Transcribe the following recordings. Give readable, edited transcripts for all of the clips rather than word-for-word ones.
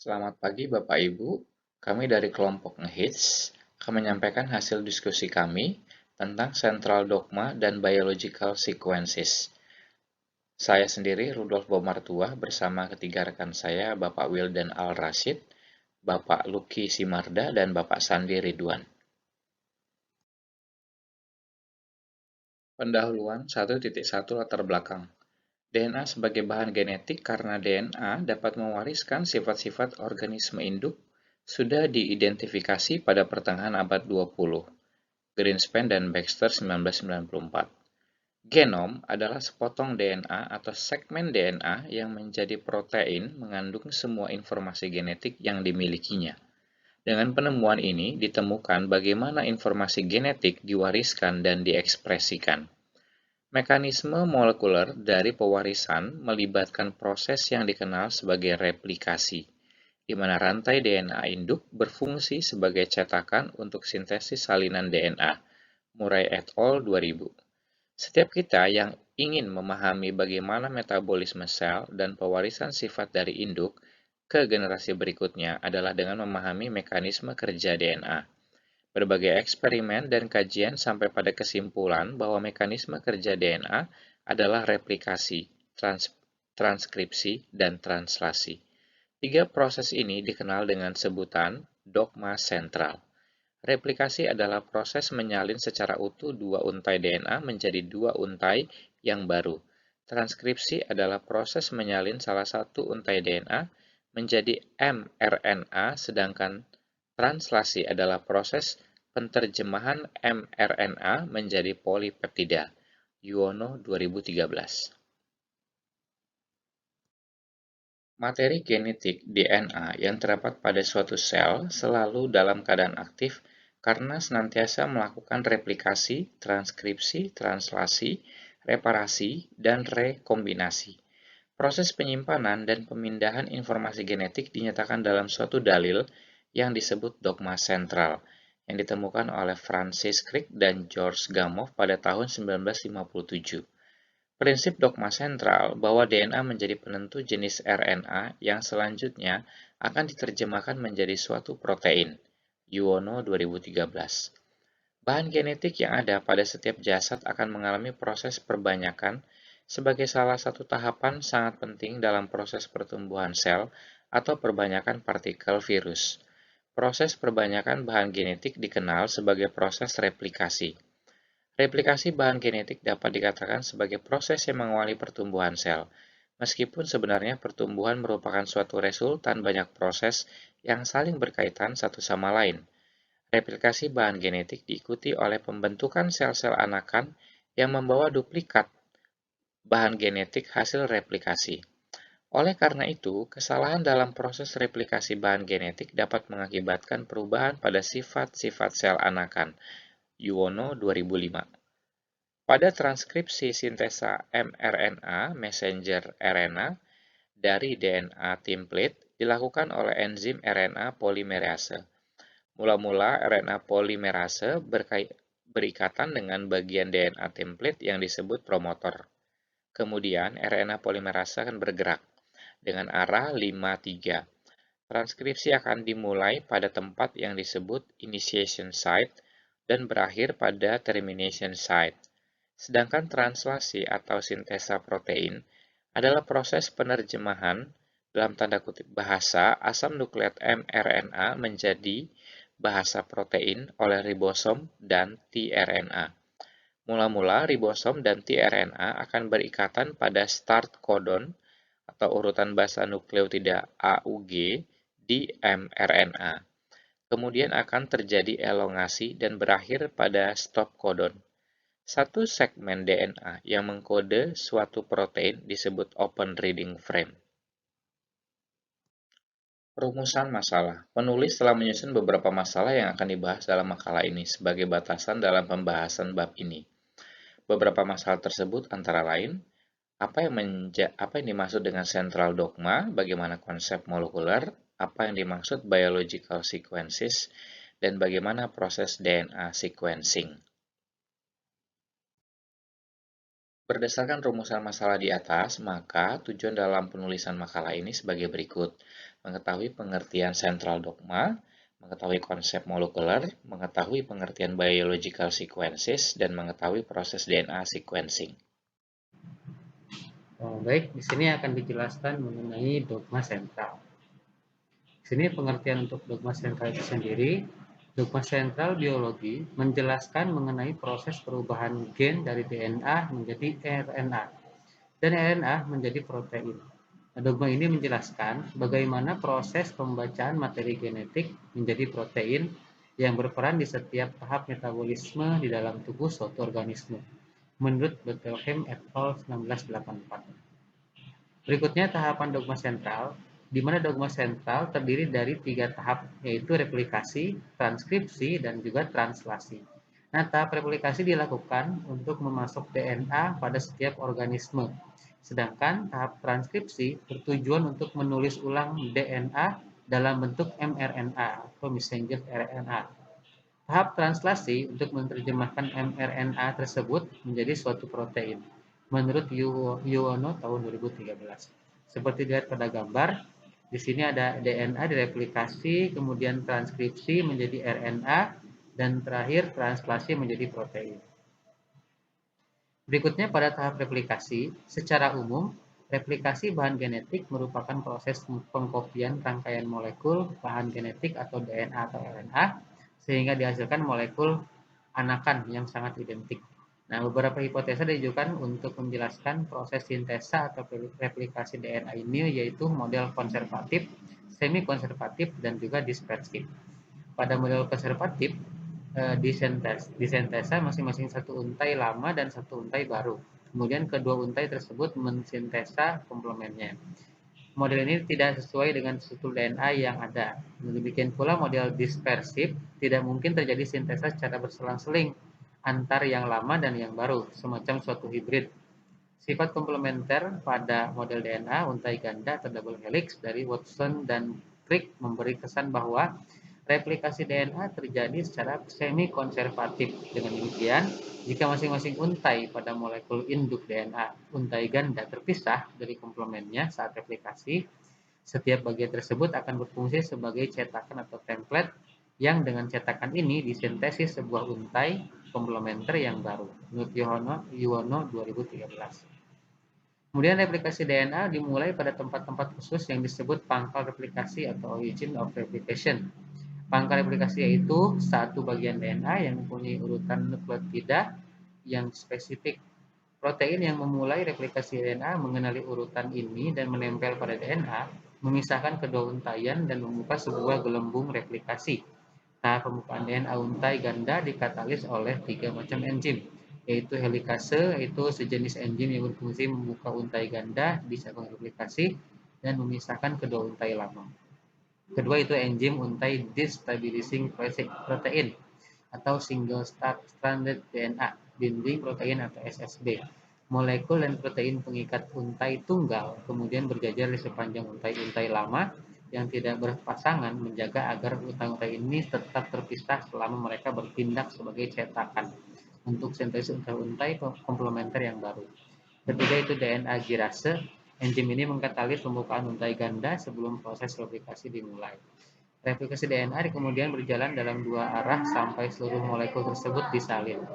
Selamat pagi Bapak Ibu, kami dari kelompok Ngehits akan menyampaikan hasil diskusi kami tentang Central Dogma dan Biological Sequences. Saya sendiri, Rudolf Bomartua, bersama ketiga rekan saya, Bapak Wildan Al-Rashid, Bapak Lucky Simarda, dan Bapak Sandi Ridwan. Pendahuluan 1.1 latar belakang. DNA sebagai bahan genetik karena DNA dapat mewariskan sifat-sifat organisme induk sudah diidentifikasi pada pertengahan abad 20. Greenspan dan Baxter 1994. Genom adalah sepotong DNA atau segmen DNA yang menjadi protein mengandung semua informasi genetik yang dimilikinya. Dengan penemuan ini ditemukan bagaimana informasi genetik diwariskan dan diekspresikan. Mekanisme molekuler dari pewarisan melibatkan proses yang dikenal sebagai replikasi, di mana rantai DNA induk berfungsi sebagai cetakan untuk sintesis salinan DNA. Murray et al. 2000. Setiap kita yang ingin memahami bagaimana metabolisme sel dan pewarisan sifat dari induk ke generasi berikutnya adalah dengan memahami mekanisme kerja DNA. Berbagai eksperimen dan kajian sampai pada kesimpulan bahwa mekanisme kerja DNA adalah replikasi, transkripsi, dan translasi. Tiga proses ini dikenal dengan sebutan dogma sentral. Replikasi adalah proses menyalin secara utuh dua untai DNA menjadi dua untai yang baru. Transkripsi adalah proses menyalin salah satu untai DNA menjadi mRNA, sedangkan translasi adalah proses penterjemahan mRNA menjadi polipeptida. Yuono 2013. Materi genetik DNA yang terdapat pada suatu sel selalu dalam keadaan aktif karena senantiasa melakukan replikasi, transkripsi, translasi, reparasi, dan rekombinasi. Proses penyimpanan dan pemindahan informasi genetik dinyatakan dalam suatu dalil yang disebut dogma sentral, yang ditemukan oleh Francis Crick dan George Gamow pada tahun 1957. Prinsip dogma sentral bahwa DNA menjadi penentu jenis RNA yang selanjutnya akan diterjemahkan menjadi suatu protein. Yuono 2013. Bahan genetik yang ada pada setiap jasad akan mengalami proses perbanyakan sebagai salah satu tahapan sangat penting dalam proses pertumbuhan sel atau perbanyakan partikel virus. Proses perbanyakan bahan genetik dikenal sebagai proses replikasi. Replikasi bahan genetik dapat dikatakan sebagai proses yang mengawali pertumbuhan sel, meskipun sebenarnya pertumbuhan merupakan suatu resultan banyak proses yang saling berkaitan satu sama lain. Replikasi bahan genetik diikuti oleh pembentukan sel-sel anakan yang membawa duplikat bahan genetik hasil replikasi. Oleh karena itu, kesalahan dalam proses replikasi bahan genetik dapat mengakibatkan perubahan pada sifat-sifat sel anakan. Yuono 2005. Pada transkripsi sintesa mRNA messenger RNA dari DNA template dilakukan oleh enzim RNA polimerase. Mula-mula RNA polimerase berikatan dengan bagian DNA template yang disebut promotor. Kemudian RNA polimerase akan bergerak dengan arah 5-3. Transkripsi akan dimulai pada tempat yang disebut initiation site dan berakhir pada termination site. Sedangkan translasi atau sintesa protein adalah proses penerjemahan dalam tanda kutip bahasa asam nukleat mRNA menjadi bahasa protein oleh ribosom dan tRNA. Mula-mula ribosom dan tRNA akan berikatan pada start codon atau urutan basa nukleotida AUG di mRNA. Kemudian akan terjadi elongasi dan berakhir pada stop codon. Satu segmen DNA yang mengkode suatu protein disebut open reading frame. Rumusan masalah. Penulis telah menyusun beberapa masalah yang akan dibahas dalam makalah ini sebagai batasan dalam pembahasan bab ini. Beberapa masalah tersebut antara lain, apa yang dimaksud dengan central dogma, bagaimana konsep molekuler, apa yang dimaksud biological sequences, dan bagaimana proses DNA sequencing. Berdasarkan rumusan masalah di atas, maka tujuan dalam penulisan makalah ini sebagai berikut. mengetahui pengertian central dogma, mengetahui konsep molekuler, mengetahui pengertian biological sequences, dan mengetahui proses DNA sequencing. Baik, di sini akan dijelaskan mengenai dogma sentral. Di sini pengertian untuk dogma sentral itu sendiri. Dogma sentral biologi menjelaskan mengenai proses perubahan gen dari DNA menjadi RNA dan RNA menjadi protein. Nah, dogma ini menjelaskan bagaimana proses pembacaan materi genetik menjadi protein yang berperan di setiap tahap metabolisme di dalam tubuh suatu organisme, menurut Bettelheim et al. 1984. Berikutnya tahapan dogma sentral, di mana dogma sentral terdiri dari 3 tahap, yaitu replikasi, transkripsi, dan juga translasi. Nah, tahap replikasi dilakukan untuk memasuk DNA pada setiap organisme, sedangkan tahap transkripsi bertujuan untuk menulis ulang DNA dalam bentuk mRNA atau messenger RNA. Tahap translasi untuk menerjemahkan mRNA tersebut menjadi suatu protein, menurut Yuwono tahun 2013. Seperti dilihat pada gambar, di sini ada DNA direplikasi, kemudian transkripsi menjadi RNA, dan terakhir translasi menjadi protein. Berikutnya pada tahap replikasi, secara umum, replikasi bahan genetik merupakan proses pengkopian rangkaian molekul bahan genetik atau DNA atau RNA sehingga dihasilkan molekul anakan yang sangat identik. Nah, beberapa hipotesa diajukan untuk menjelaskan proses sintesa atau replikasi DNA ini, yaitu model konservatif, semi konservatif, dan juga dispersif. Pada model konservatif, disintesa masing-masing satu untai lama dan satu untai baru. Kemudian kedua untai tersebut mensintesa komplemennya. Model ini tidak sesuai dengan struktur DNA yang ada. Demikian pula model dispersif, tidak mungkin terjadi sintesa secara berselang-seling antar yang lama dan yang baru, semacam suatu hibrid. Sifat komplementer pada model DNA untai ganda atau double helix dari Watson dan Crick memberi kesan bahwa replikasi DNA terjadi secara semi-konservatif. Dengan demikian, jika masing-masing untai pada molekul induk DNA untai ganda terpisah dari komplemennya saat replikasi, setiap bagian tersebut akan berfungsi sebagai cetakan atau template yang dengan cetakan ini disintesis sebuah untai komplementer yang baru. Menurut Yuwono 2013. Kemudian replikasi DNA dimulai pada tempat-tempat khusus yang disebut pangkal replikasi atau origin of replication. Pangkal replikasi yaitu satu bagian DNA yang mempunyai urutan nukleotida yang spesifik. Protein yang memulai replikasi DNA mengenali urutan ini dan menempel pada DNA, memisahkan kedua untaian dan membuka sebuah gelembung replikasi. Tahap pembukaan DNA untai ganda dikatalis oleh 3 macam enzim, yaitu helikase, yaitu sejenis enzim yang berfungsi membuka untai ganda di cabang replikasi dan memisahkan kedua untai lama. Kedua itu enzim untai destabilizing protein atau single stranded DNA, dinding protein atau SSB. Molekul dan protein pengikat untai tunggal kemudian berjajar di sepanjang untai-untai lama yang tidak berpasangan, menjaga agar untai-untai ini tetap terpisah selama mereka bertindak sebagai cetakan untuk sintesis untai-untai komplementer yang baru. Ketiga itu DNA girase. Enzim ini mengkatalis pembukaan untai ganda sebelum proses replikasi dimulai. Replikasi DNA kemudian berjalan dalam 2 arah sampai seluruh molekul tersebut disalin.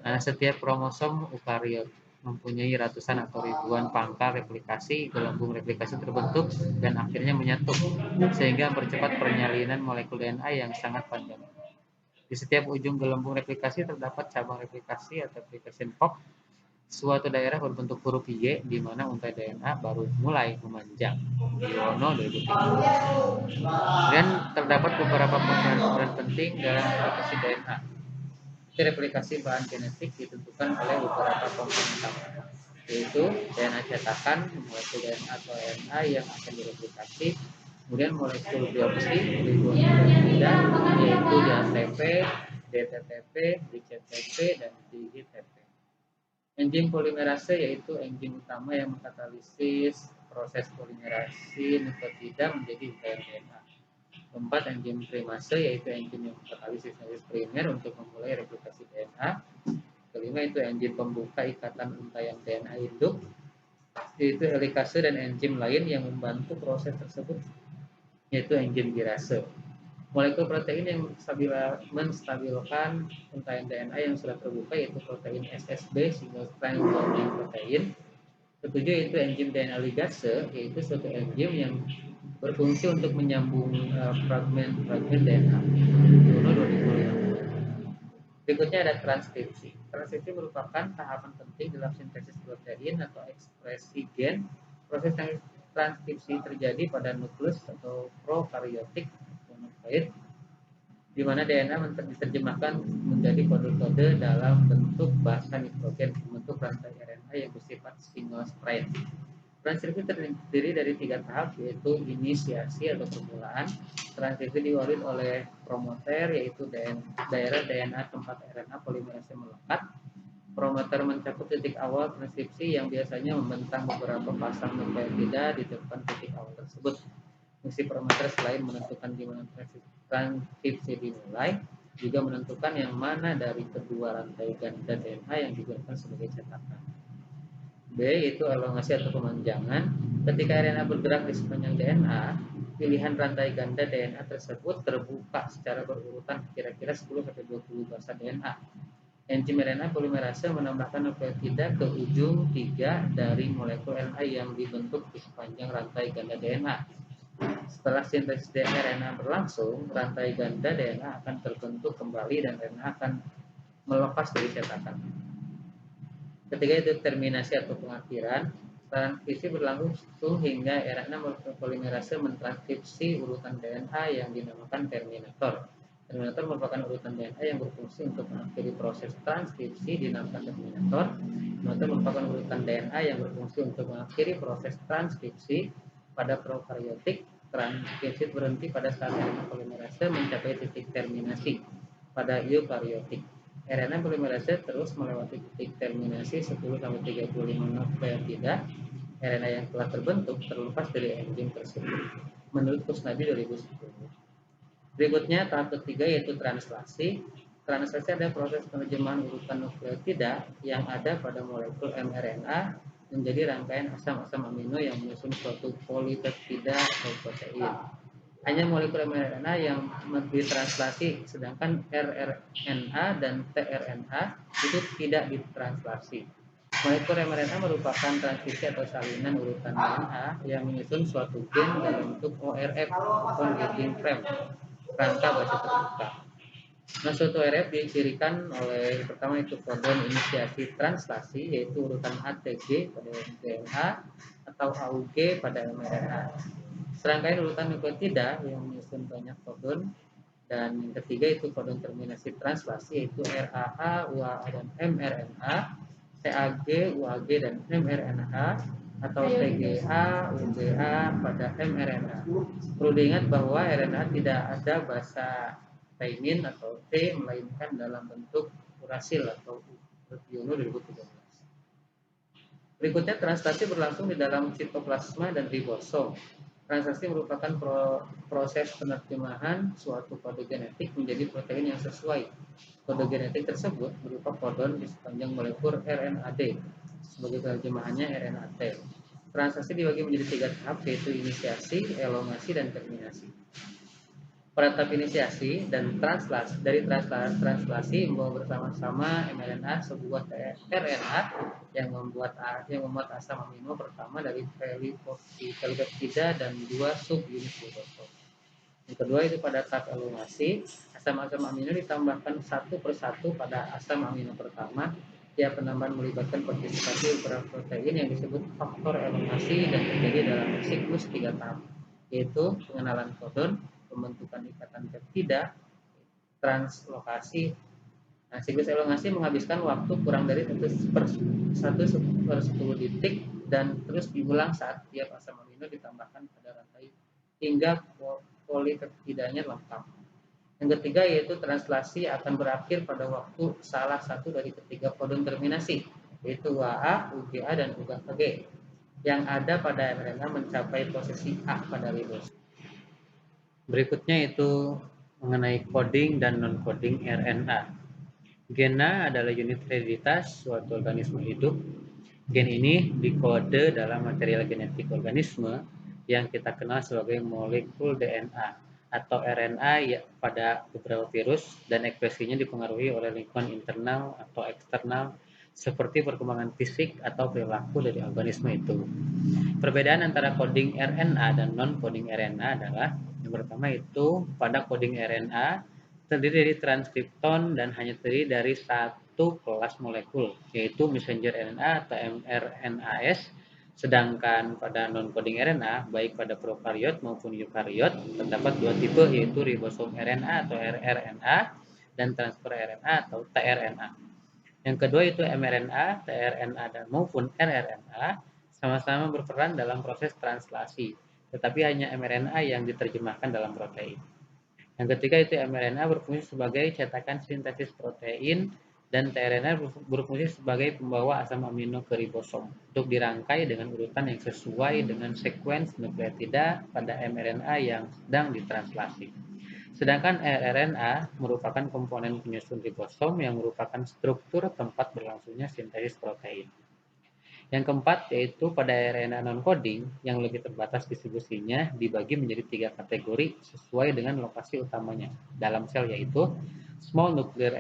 Nah, setiap kromosom eukariot mempunyai ratusan atau ribuan pangkal replikasi, gelembung replikasi terbentuk dan akhirnya menyatu, sehingga mempercepat penyalinan molekul DNA yang sangat panjang. Di setiap ujung gelembung replikasi terdapat cabang replikasi atau replication fork, suatu daerah berbentuk huruf Y di mana untai DNA baru mulai memanjang. Yuwono 2013. Kemudian terdapat beberapa peran penting dalam replikasi DNA. Replikasi bahan genetik ditentukan oleh beberapa komponen utama, yaitu DNA cetakan, molekul DNA atau RNA yang akan direplikasi, kemudian molekul biopsi, ribonukleotida, yaitu DHTP, DTTP, DCTP, dan DIGTP. Enzim polimerase yaitu enzim utama yang mengkatalisis proses polimerasi nukleotida menjadi untayan DNA. Keempat, enzim primase yaitu enzim yang mengkatalisis sintesis primer untuk memulai replikasi DNA. Kelima itu enzim pembuka ikatan untaian DNA induk, yaitu helikase dan enzim lain yang membantu proses tersebut. yaitu enzim dirase. Molekul protein yang menstabilkan untaian DNA yang sudah terbuka yaitu protein SSB, single strand bonding protein. Ketujuh yaitu enzim DNA ligase, yaitu suatu enzim yang berfungsi untuk menyambung fragmen-fragmen DNA. Juno 2005. Berikutnya ada transkripsi. Transkripsi merupakan tahapan penting dalam sintesis protein atau ekspresi gen. Proses transkripsi terjadi pada nukleus atau prokaryotik nukleoid, di mana DNA diterjemahkan menjadi kode-kode dalam bentuk bahasa nitrogen membentuk rantai RNA yang bersifat single strand. Transkripsi terdiri dari 3 tahap, yaitu inisiasi atau permulaan. Transkripsi diwarisi oleh promoter, yaitu daerah DNA tempat RNA polimerase melekat. Promoter mencakup titik awal transkripsi yang biasanya membentang beberapa pasang nukleotida di depan titik awal tersebut. Fungsi promoter selain menentukan di mana transkripsi dimulai, juga menentukan yang mana dari kedua rantai ganda DNA yang digunakan sebagai cetakan. B yaitu elongasi atau pemanjangan. Ketika RNA bergerak di sepanjang DNA, pilihan rantai ganda DNA tersebut terbuka secara berurutan kira-kira 10-20 basa DNA. Enzim RNA polimerase menambahkan nukleotida ke ujung 3 dari molekul RNA yang dibentuk di sepanjang rantai ganda DNA. Setelah sintesis RNA berlangsung, rantai ganda DNA akan terbentuk kembali dan RNA akan melepas dari cetakan. Ketiga itu terminasi atau pengakhiran. Transkripsi berlangsung hingga RNA polimerase mentranskripsi urutan DNA yang dinamakan terminator. Terminator merupakan urutan DNA yang berfungsi untuk mengakhiri proses transkripsi dinamakan terminator. Terminator merupakan urutan DNA yang berfungsi untuk mengakhiri proses transkripsi pada prokaryotik. Transkripsi berhenti pada saat RNA polimerase mencapai titik terminasi pada eukaryotik. RNA polimerase terus melewati titik terminasi 10-35 nukleotida RNA yang telah terbentuk terlepas dari enzim tersebut, menurut Kusnadi 2010. Berikutnya tahap ketiga yaitu translasi. Translasi adalah proses penerjemahan urutan nukleotida yang ada pada molekul mRNA menjadi rangkaian asam-asam amino yang menyusun suatu polipeptida atau protein. Hanya molekul mRNA yang ditranslasi, sedangkan rRNA dan tRNA itu tidak ditranslasi. Molekul mRNA merupakan transkripsi atau salinan urutan DNA yang menyusun suatu gen dalam bentuk ORF atau reading frame, rangka baca terbuka. Nah, suatu ORF dicirikan oleh pertama itu kodon inisiasi translasi, yaitu urutan ATG pada DNA atau AUG pada mRNA. Serangkaian urutan nukleotida yang menyusun banyak kodon, dan yang ketiga itu kodon terminasi translasi yaitu RAA, UAA dan mRNA, TAG, UAG dan mRNA atau TGA, UGA pada mRNA. Perlu diingat bahwa RNA tidak ada basa thymine atau T melainkan dalam bentuk urasil atau Yono 2013. Berikutnya translasi berlangsung di dalam sitoplasma dan ribosom. Translasi merupakan proses penerjemahan suatu kode genetik menjadi protein yang sesuai. Kode genetik tersebut berupa kodon di sepanjang molekul RNAD. Sebagai terjemahannya RNAT. Translasi dibagi menjadi 3 tahap, yaitu inisiasi, elongasi, dan terminasi. Pada tahap inisiasi dan translasi membawa bersama-sama mRNA sebuah RNA yang memuat asam amino pertama dari polipeptida dan 2 subunit glukosol. Yang kedua itu pada tahap elongasi, asam-asam amino ditambahkan satu persatu pada asam amino pertama. Tiap penambahan melibatkan partisipasi ukuran protein yang disebut faktor elongasi dan terjadi dalam siklus 3 tahap, yaitu pengenalan kodon, pembentukan ikatan peptida, translokasi. Nah, siklus elongasi menghabiskan waktu kurang dari 1/10 detik dan terus diulang saat tiap asam amino ditambahkan pada rantai hingga polipeptidanya lengkap. Yang ketiga yaitu translasi akan berakhir pada waktu salah satu dari ketiga kodon terminasi, yaitu UAA, UGA, dan UGA yang ada pada mRNA mencapai posisi A pada ribosom. Berikutnya itu mengenai coding dan non-coding RNA. Gena adalah unit hereditas suatu organisme hidup. Gen ini dikode dalam material genetik organisme yang kita kenal sebagai molekul DNA atau RNA ya, pada beberapa virus, dan ekspresinya dipengaruhi oleh lingkungan internal atau eksternal seperti perkembangan fisik atau perilaku dari organisme itu. Perbedaan antara coding RNA dan non-coding RNA adalah yang pertama itu pada coding RNA terdiri dari transkripton dan hanya terdiri dari satu kelas molekul, yaitu messenger RNA atau mRNAs, sedangkan pada non-coding RNA, baik pada prokariot maupun eukariot, terdapat dua tipe, yaitu ribosom RNA atau rRNA dan transfer RNA atau tRNA. Yang kedua itu mRNA, tRNA dan maupun rRNA sama-sama berperan dalam proses translasi, tetapi hanya mRNA yang diterjemahkan dalam protein. Yang ketiga itu mRNA berfungsi sebagai cetakan sintesis protein dan tRNA berfungsi sebagai pembawa asam amino ke ribosom untuk dirangkai dengan urutan yang sesuai dengan sekuens nukleotida pada mRNA yang sedang ditranslasi. Sedangkan rRNA merupakan komponen penyusun ribosom yang merupakan struktur tempat berlangsungnya sintesis protein. Yang keempat yaitu pada RNA non-coding yang lebih terbatas distribusinya dibagi menjadi tiga kategori sesuai dengan lokasi utamanya dalam sel, yaitu small nuclear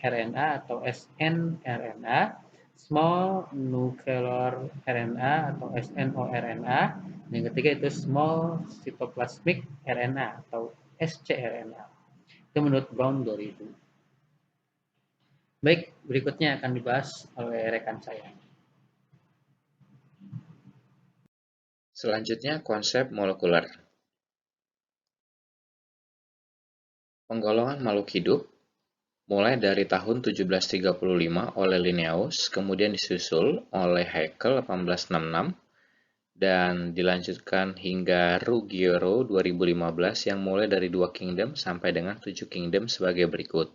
RNA atau snRNA, small nuclear RNA atau snORNA, yang ketiga itu small cytoplasmic RNA atau scRNA. Itu menurut Brown 2000. Baik, berikutnya akan dibahas oleh rekan saya. Selanjutnya, konsep molekuler. Penggolongan makhluk hidup mulai dari tahun 1735 oleh Linnaeus, kemudian disusul oleh Haeckel 1866, dan dilanjutkan hingga Ruggiero 2015 yang mulai dari 2 kingdom sampai dengan 7 kingdom sebagai berikut.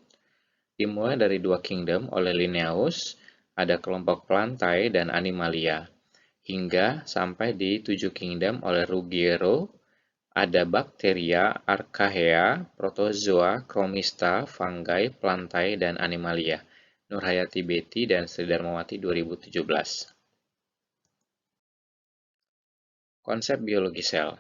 Dimulai dari 2 kingdom oleh Linnaeus, ada kelompok plantae dan animalia. Hingga sampai di 7 kingdom oleh Ruggiero, ada bakteria, archaea, protozoa, chromista, fungi, plantae, dan animalia. Nurhayati Betty dan Sri Darmawati 2017. Konsep biologi sel.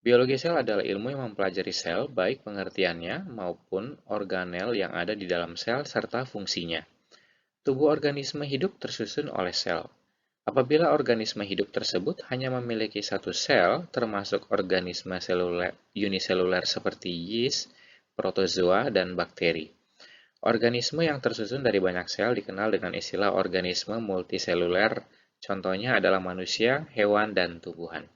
Biologi sel adalah ilmu yang mempelajari sel, baik pengertiannya maupun organel yang ada di dalam sel serta fungsinya. Tubuh organisme hidup tersusun oleh sel. Apabila organisme hidup tersebut hanya memiliki satu sel, termasuk organisme uniseluler seperti yeast, protozoa, dan bakteri. Organisme yang tersusun dari banyak sel dikenal dengan istilah organisme multiseluler, contohnya adalah manusia, hewan, dan tumbuhan.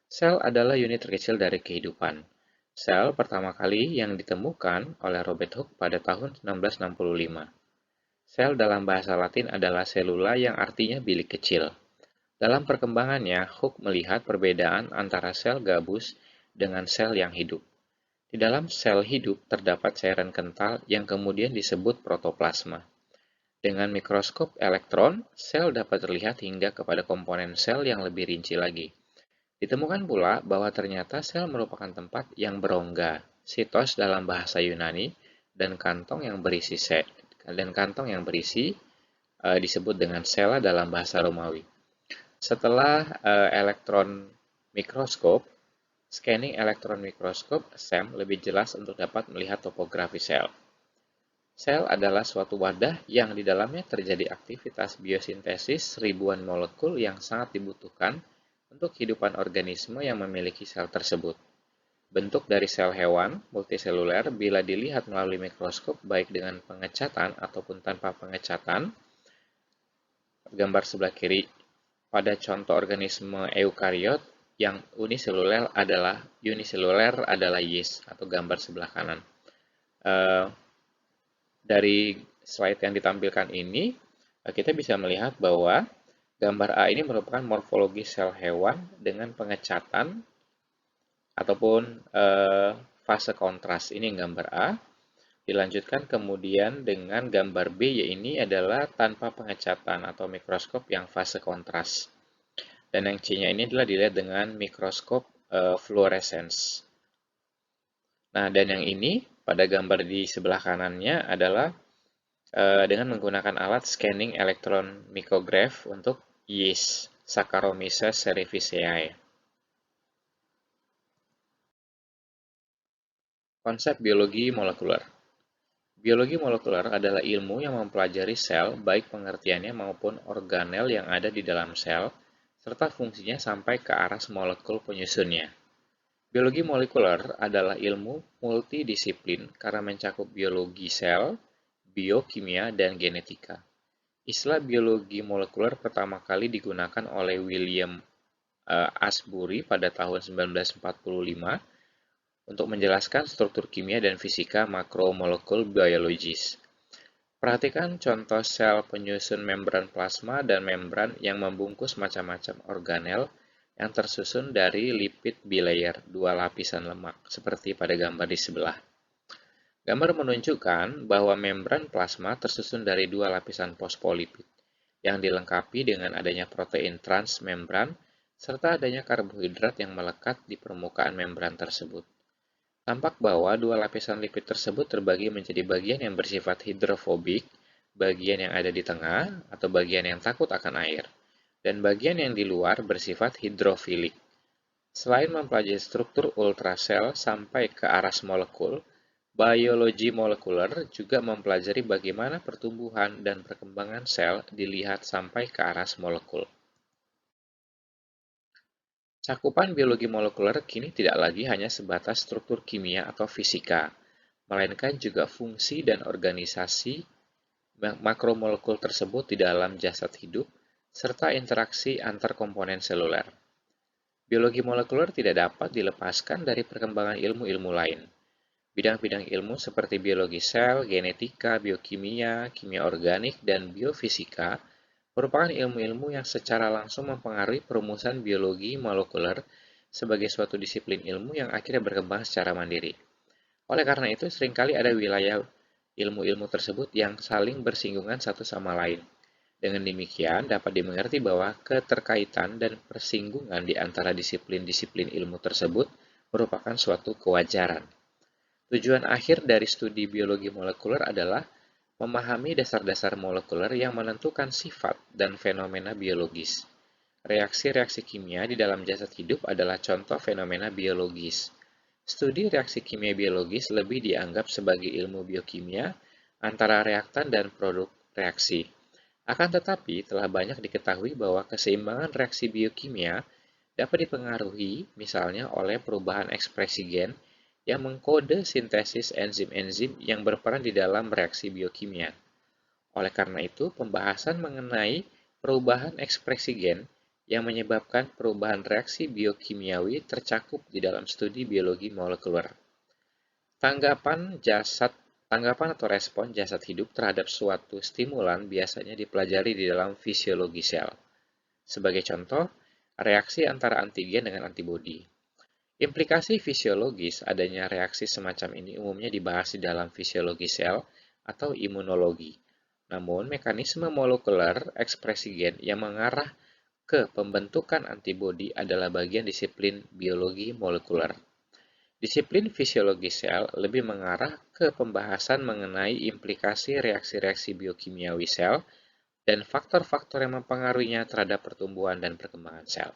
Sel adalah unit terkecil dari kehidupan. Sel pertama kali yang ditemukan oleh Robert Hooke pada tahun 1665. Sel dalam bahasa Latin adalah cellula yang artinya bilik kecil. Dalam perkembangannya, Hooke melihat perbedaan antara sel gabus dengan sel yang hidup. Di dalam sel hidup terdapat cairan kental yang kemudian disebut protoplasma. Dengan mikroskop elektron, sel dapat terlihat hingga kepada komponen sel yang lebih rinci lagi. Ditemukan pula bahwa ternyata sel merupakan tempat yang berongga, sitos dalam bahasa Yunani, dan kantong yang berisi disebut dengan sela dalam bahasa Romawi. Setelah elektron mikroskop, scanning elektron mikroskop (SEM) lebih jelas untuk dapat melihat topografi sel. Sel adalah suatu wadah yang di dalamnya terjadi aktivitas biosintesis ribuan molekul yang sangat dibutuhkan untuk kehidupan organisme yang memiliki sel tersebut. Bentuk dari sel hewan multiseluler bila dilihat melalui mikroskop baik dengan pengecatan ataupun tanpa pengecatan, gambar sebelah kiri, pada contoh organisme eukariot yang uniseluler adalah yeast atau gambar sebelah kanan. Dari slide yang ditampilkan ini, kita bisa melihat bahwa gambar A ini merupakan morfologi sel hewan dengan pengecatan ataupun fase kontras. Ini gambar A. Dilanjutkan kemudian dengan gambar B, yaitu adalah tanpa pengecatan atau mikroskop yang fase kontras. Dan yang C-nya ini adalah dilihat dengan mikroskop fluorescence. Nah, dan yang ini pada gambar di sebelah kanannya adalah dengan menggunakan alat scanning electron micrograph untuk yeast, Saccharomyces cerevisiae. Konsep biologi molekuler. Biologi molekuler adalah ilmu yang mempelajari sel, baik pengertiannya maupun organel yang ada di dalam sel, serta fungsinya sampai ke aras molekul penyusunnya. Biologi molekuler adalah ilmu multidisiplin karena mencakup biologi sel, biokimia, dan genetika. Istilah biologi molekuler pertama kali digunakan oleh William Asbury pada tahun 1945 untuk menjelaskan struktur kimia dan fisika makromolekul biologis. Perhatikan contoh sel penyusun membran plasma dan membran yang membungkus macam-macam organel yang tersusun dari lipid bilayer, dua lapisan lemak, seperti pada gambar di sebelah. Gambar menunjukkan bahwa membran plasma tersusun dari dua lapisan fosfolipid, yang dilengkapi dengan adanya protein transmembran, serta adanya karbohidrat yang melekat di permukaan membran tersebut. Tampak bahwa dua lapisan lipid tersebut terbagi menjadi bagian yang bersifat hidrofobik, bagian yang ada di tengah, atau bagian yang takut akan air, dan bagian yang di luar bersifat hidrofilik. Selain mempelajari struktur ultrasel sampai ke aras molekul, biologi molekuler juga mempelajari bagaimana pertumbuhan dan perkembangan sel dilihat sampai ke aras molekul. Cakupan biologi molekuler kini tidak lagi hanya sebatas struktur kimia atau fisika, melainkan juga fungsi dan organisasi makromolekul tersebut di dalam jasad hidup, serta interaksi antar komponen seluler. Biologi molekuler tidak dapat dilepaskan dari perkembangan ilmu-ilmu lain. Bidang-bidang ilmu seperti biologi sel, genetika, biokimia, kimia organik, dan biofisika merupakan ilmu-ilmu yang secara langsung mempengaruhi perumusan biologi molekuler sebagai suatu disiplin ilmu yang akhirnya berkembang secara mandiri. Oleh karena itu, seringkali ada wilayah ilmu-ilmu tersebut yang saling bersinggungan satu sama lain. Dengan demikian, dapat dimengerti bahwa keterkaitan dan persinggungan di antara disiplin-disiplin ilmu tersebut merupakan suatu kewajaran. Tujuan akhir dari studi biologi molekuler adalah memahami dasar-dasar molekuler yang menentukan sifat dan fenomena biologis. Reaksi-reaksi kimia di dalam jasad hidup adalah contoh fenomena biologis. Studi reaksi kimia biologis lebih dianggap sebagai ilmu biokimia antara reaktan dan produk reaksi. Akan tetapi, telah banyak diketahui bahwa keseimbangan reaksi biokimia dapat dipengaruhi misalnya oleh perubahan ekspresi gen yang mengkode sintesis enzim-enzim yang berperan di dalam reaksi biokimia. Oleh karena itu, pembahasan mengenai perubahan ekspresi gen yang menyebabkan perubahan reaksi biokimiawi tercakup di dalam studi biologi molekuler. Tanggapan atau respon jasad hidup terhadap suatu stimulan biasanya dipelajari di dalam fisiologi sel. Sebagai contoh, reaksi antara antigen dengan antibodi. Implikasi fisiologis adanya reaksi semacam ini umumnya dibahas di dalam fisiologi sel atau imunologi. Namun, mekanisme molekuler ekspresi gen yang mengarah ke pembentukan antibodi adalah bagian disiplin biologi molekuler. Disiplin fisiologi sel lebih mengarah ke pembahasan mengenai implikasi reaksi-reaksi biokimiawi sel dan faktor-faktor yang mempengaruhinya terhadap pertumbuhan dan perkembangan sel.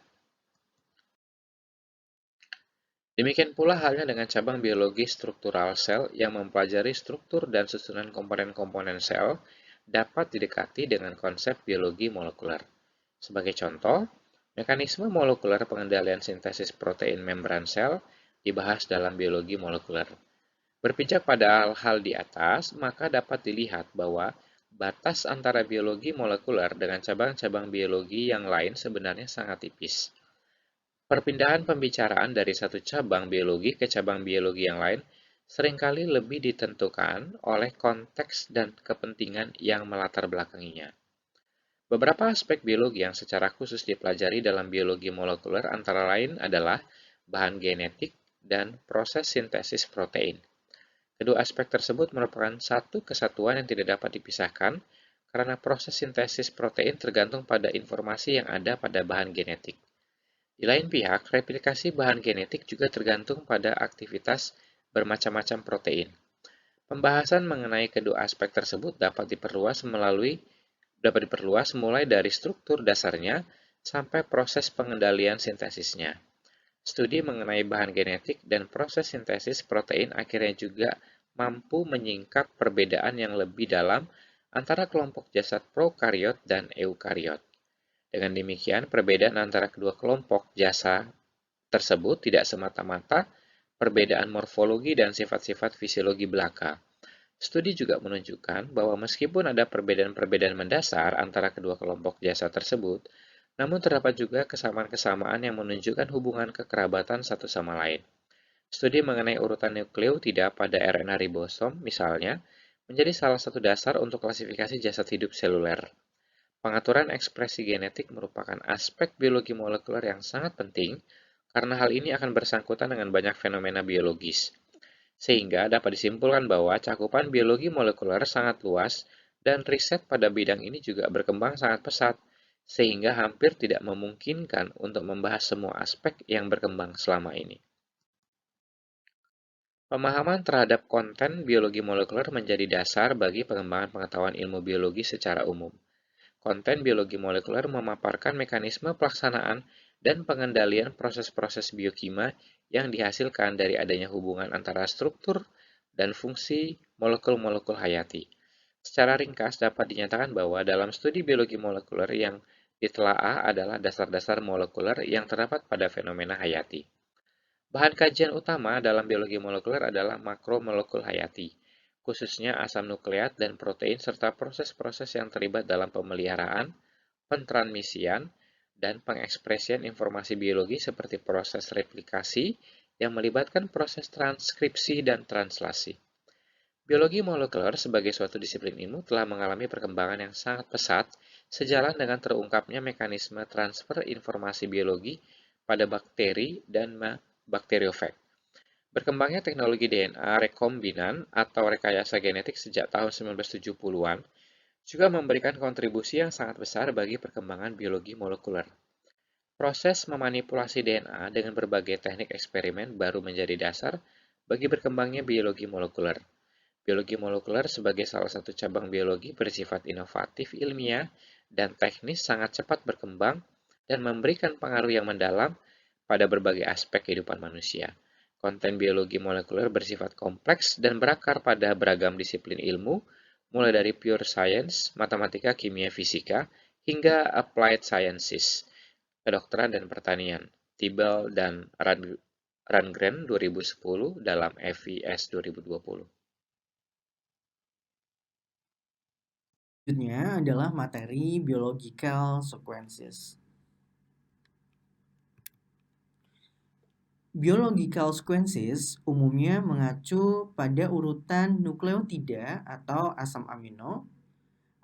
Demikian pula halnya dengan cabang biologi struktural sel yang mempelajari struktur dan susunan komponen-komponen sel dapat didekati dengan konsep biologi molekuler. Sebagai contoh, mekanisme molekuler pengendalian sintesis protein membran sel dibahas dalam biologi molekuler. Berpijak pada hal-hal di atas, maka dapat dilihat bahwa batas antara biologi molekuler dengan cabang-cabang biologi yang lain sebenarnya sangat tipis. Perpindahan pembicaraan dari satu cabang biologi ke cabang biologi yang lain seringkali lebih ditentukan oleh konteks dan kepentingan yang melatar belakanginya. Beberapa aspek biologi yang secara khusus dipelajari dalam biologi molekuler antara lain adalah bahan genetik dan proses sintesis protein. Kedua aspek tersebut merupakan satu kesatuan yang tidak dapat dipisahkan karena proses sintesis protein tergantung pada informasi yang ada pada bahan genetik. Di lain pihak, replikasi bahan genetik juga tergantung pada aktivitas bermacam-macam protein. Pembahasan mengenai kedua aspek tersebut dapat diperluas mulai dari struktur dasarnya sampai proses pengendalian sintesisnya. Studi mengenai bahan genetik dan proses sintesis protein akhirnya juga mampu menyingkap perbedaan yang lebih dalam antara kelompok jasad prokariot dan eukariot. Dengan demikian, perbedaan antara kedua kelompok jasa tersebut tidak semata-mata perbedaan morfologi dan sifat-sifat fisiologi belaka. Studi juga menunjukkan bahwa meskipun ada perbedaan-perbedaan mendasar antara kedua kelompok jasa tersebut, namun terdapat juga kesamaan-kesamaan yang menunjukkan hubungan kekerabatan satu sama lain. Studi mengenai urutan nukleotida pada RNA ribosom, misalnya, menjadi salah satu dasar untuk klasifikasi jasad hidup seluler. Pengaturan ekspresi genetik merupakan aspek biologi molekuler yang sangat penting karena hal ini akan bersangkutan dengan banyak fenomena biologis. Sehingga dapat disimpulkan bahwa cakupan biologi molekuler sangat luas dan riset pada bidang ini juga berkembang sangat pesat, sehingga hampir tidak memungkinkan untuk membahas semua aspek yang berkembang selama ini. Pemahaman terhadap konten biologi molekuler menjadi dasar bagi pengembangan pengetahuan ilmu biologi secara umum. Konten biologi molekuler memaparkan mekanisme pelaksanaan dan pengendalian proses-proses biokimia yang dihasilkan dari adanya hubungan antara struktur dan fungsi molekul-molekul hayati. Secara ringkas dapat dinyatakan bahwa dalam studi biologi molekuler yang ditelaah adalah dasar-dasar molekuler yang terdapat pada fenomena hayati. Bahan kajian utama dalam biologi molekuler adalah makromolekul hayati, khususnya asam nukleat dan protein serta proses-proses yang terlibat dalam pemeliharaan, pentransmisian, dan pengekspresian informasi biologi seperti proses replikasi yang melibatkan proses transkripsi dan translasi. Biologi molekuler sebagai suatu disiplin ilmu telah mengalami perkembangan yang sangat pesat sejalan dengan terungkapnya mekanisme transfer informasi biologi pada bakteri dan bakteriofag. Berkembangnya teknologi DNA rekombinan atau rekayasa genetik sejak tahun 1970-an juga memberikan kontribusi yang sangat besar bagi perkembangan biologi molekuler. Proses memanipulasi DNA dengan berbagai teknik eksperimen baru menjadi dasar bagi berkembangnya biologi molekuler. Biologi molekuler sebagai salah satu cabang biologi bersifat inovatif ilmiah dan teknis sangat cepat berkembang dan memberikan pengaruh yang mendalam pada berbagai aspek kehidupan manusia. Konten biologi molekuler bersifat kompleks dan berakar pada beragam disiplin ilmu, mulai dari pure science, matematika, kimia, fisika, hingga applied sciences, kedokteran dan pertanian. Tibel dan Rundgren 2010 dalam FIS 2020. Selanjutnya adalah materi biological sequences. Biological sequences umumnya mengacu pada urutan nukleotida atau asam amino.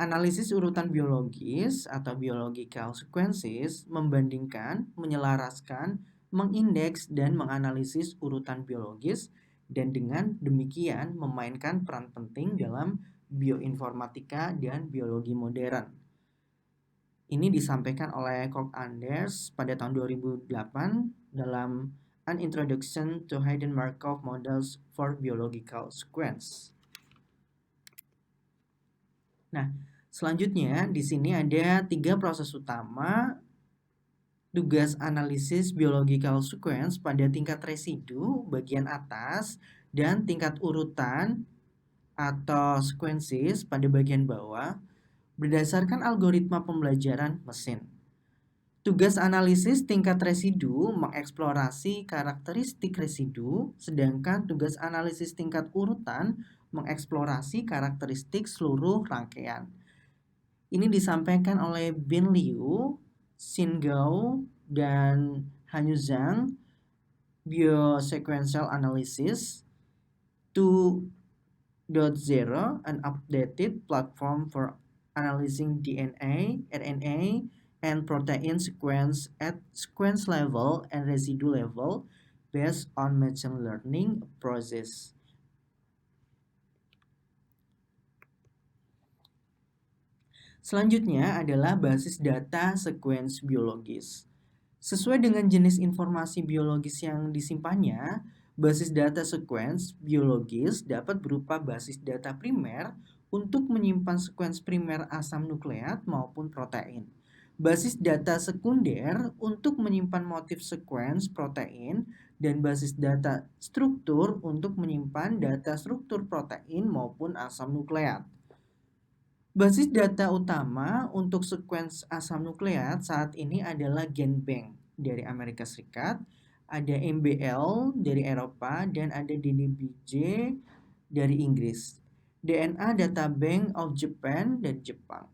Analisis urutan biologis atau biological sequences membandingkan, menyelaraskan, mengindeks, dan menganalisis urutan biologis dan dengan demikian memainkan peran penting dalam bioinformatika dan biologi modern. Ini disampaikan oleh Koch Anders pada tahun 2008 dalam An Introduction to Hidden Markov Models for Biological Sequence. Nah, selanjutnya di sini ada 3 proses utama tugas analisis biological sequence pada tingkat residu bagian atas dan tingkat urutan atau sequences pada bagian bawah berdasarkan algoritma pembelajaran mesin. Tugas analisis tingkat residu mengeksplorasi karakteristik residu, sedangkan tugas analisis tingkat urutan mengeksplorasi karakteristik seluruh rangkaian. Ini disampaikan oleh Bin Liu, Xin Gao, dan Hanyu Zhang, Biosequential Analysis 2.0, an updated platform for analyzing DNA, RNA, and protein sequence at sequence level and residue level based on machine learning process. Selanjutnya adalah basis data sequence biologis. Sesuai dengan jenis informasi biologis yang disimpannya, basis data sequence biologis dapat berupa basis data primer untuk menyimpan sekuens primer asam nukleat maupun protein. basis data sekunder untuk menyimpan motif sequence protein, dan basis data struktur untuk menyimpan data struktur protein maupun asam nukleat. Basis data utama untuk sequence asam nukleat saat ini adalah GenBank dari Amerika Serikat, ada MBL dari Eropa, dan ada DDBJ dari Inggris. DNA Data Bank of Japan dan Jepang.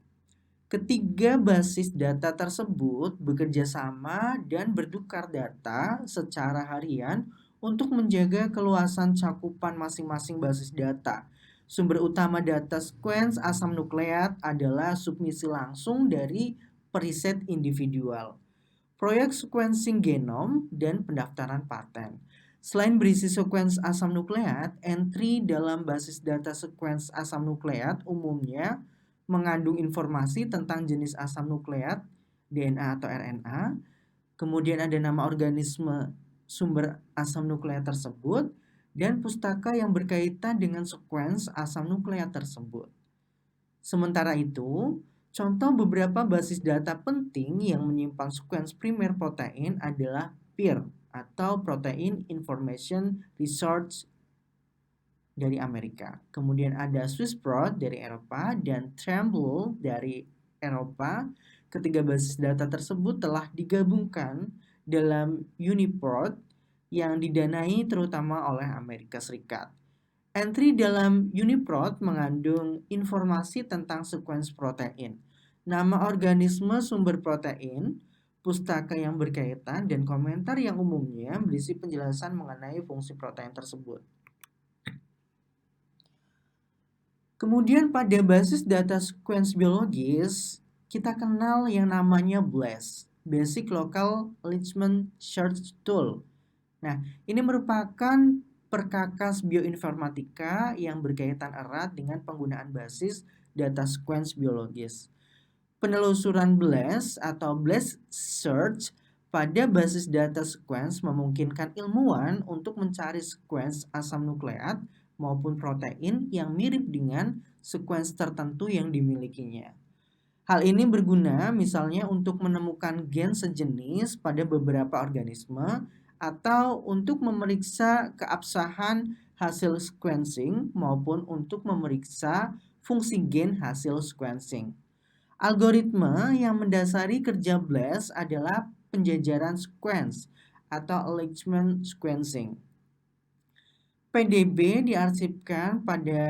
Ketiga basis data tersebut bekerja sama dan bertukar data secara harian untuk menjaga keluasan cakupan masing-masing basis data. Sumber utama data sequence asam nukleat adalah submisi langsung dari periset individual, proyek sequencing genom, dan pendaftaran paten. Selain berisi sequence asam nukleat, entry dalam basis data sequence asam nukleat umumnya mengandung informasi tentang jenis asam nukleat, DNA atau RNA, kemudian ada nama organisme sumber asam nukleat tersebut, dan pustaka yang berkaitan dengan sequence asam nukleat tersebut. Sementara itu, contoh beberapa basis data penting yang menyimpan sequence primer protein adalah PIR atau Protein Information Resource dari Amerika. Kemudian ada Swissprot dari Eropa dan Tremble dari Eropa. Ketiga basis data tersebut telah digabungkan dalam Uniprot yang didanai terutama oleh Amerika Serikat. Entry dalam Uniprot mengandung informasi tentang sequence protein, nama organisme sumber protein, pustaka yang berkaitan, dan komentar yang umumnya berisi penjelasan mengenai fungsi protein tersebut. Kemudian pada basis data sequence biologis, kita kenal yang namanya BLAST, Basic Local Lineage Search Tool. Nah, ini merupakan perkakas bioinformatika yang berkaitan erat dengan penggunaan basis data sequence biologis. Penelusuran BLAST atau BLAST Search pada basis data sequence memungkinkan ilmuwan untuk mencari sequence asam nukleat maupun protein yang mirip dengan sequence tertentu yang dimilikinya. Hal ini berguna misalnya untuk menemukan gen sejenis pada beberapa organisme atau untuk memeriksa keabsahan hasil sequencing maupun untuk memeriksa fungsi gen hasil sequencing. Algoritma yang mendasari kerja BLAST adalah penjajaran sequence atau alignment sequencing. PDB diarsipkan pada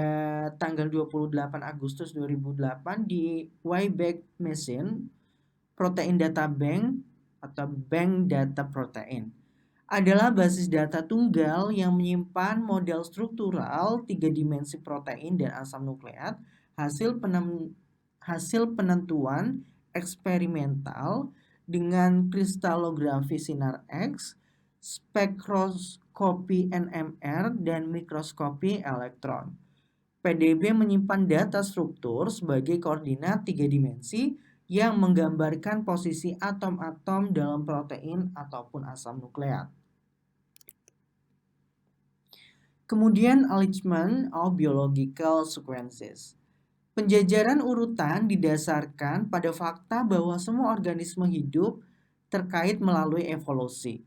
tanggal 28 Agustus 2008 di Wayback Machine Protein Data Bank atau Bank Data Protein. Adalah basis data tunggal yang menyimpan model struktural 3 dimensi protein dan asam nukleat hasil penentuan eksperimental dengan kristalografi sinar X, spektroskopi NMR, dan mikroskopi elektron. PDB menyimpan data struktur sebagai koordinat 3 dimensi yang menggambarkan posisi atom-atom dalam protein ataupun asam nukleat. Kemudian alignment of biological sequences. Penjajaran urutan didasarkan pada fakta bahwa semua organisme hidup terkait melalui evolusi.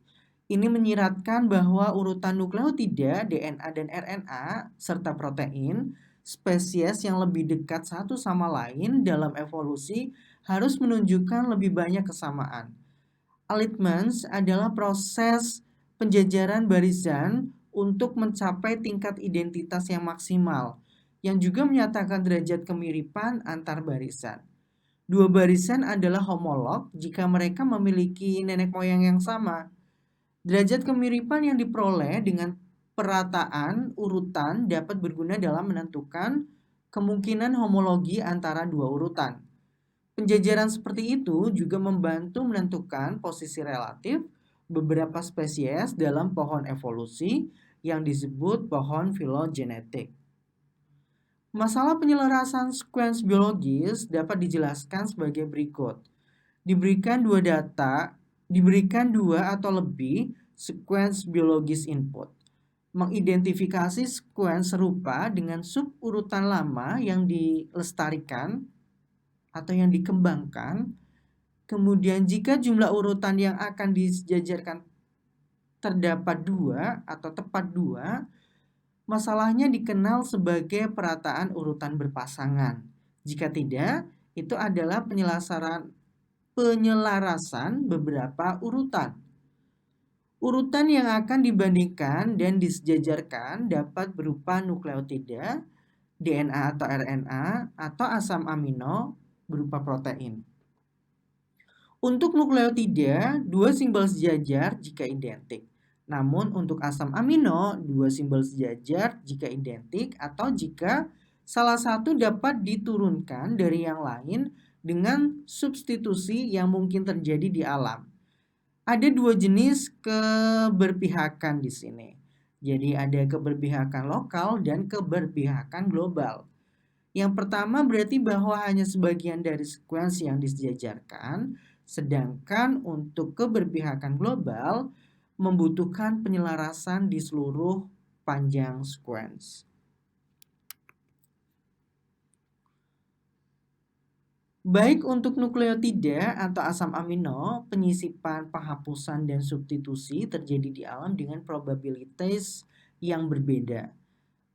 Ini menyiratkan bahwa urutan nukleotida, DNA dan RNA, serta protein, spesies yang lebih dekat satu sama lain dalam evolusi harus menunjukkan lebih banyak kesamaan. Alignment adalah proses penjajaran barisan untuk mencapai tingkat identitas yang maksimal, yang juga menyatakan derajat kemiripan antar barisan. Dua barisan adalah homolog jika mereka memiliki nenek moyang yang sama. Derajat kemiripan yang diperoleh dengan perataan urutan dapat berguna dalam menentukan kemungkinan homologi antara dua urutan. Penjajaran seperti itu juga membantu menentukan posisi relatif beberapa spesies dalam pohon evolusi yang disebut pohon filogenetik. Masalah penyelarasan sequence biologis dapat dijelaskan sebagai berikut. Diberikan dua atau lebih sequence biologis input. Mengidentifikasi sequence serupa dengan suburutan lama yang dilestarikan atau yang dikembangkan Kemudian jika jumlah urutan yang akan disejajarkan terdapat 2 atau tepat 2, masalahnya dikenal sebagai perataan urutan berpasangan. Jika tidak, itu adalah penyelarasan beberapa urutan. Urutan yang akan dibandingkan dan disejajarkan dapat berupa nukleotida, DNA atau RNA, atau asam amino berupa protein. Untuk nukleotida, 2 simbol sejajar jika identik. Namun untuk asam amino, 2 simbol sejajar jika identik atau jika salah satu dapat diturunkan dari yang lain dengan substitusi yang mungkin terjadi di alam. Ada 2 jenis keberpihakan di sini. Jadi ada keberpihakan lokal dan keberpihakan global. Yang pertama berarti bahwa hanya sebagian dari sekuensi yang disejajarkan, sedangkan untuk keberpihakan global membutuhkan penyelarasan di seluruh panjang sekuens. Baik untuk nukleotida atau asam amino, penyisipan, penghapusan, dan substitusi terjadi di alam dengan probabilitas yang berbeda.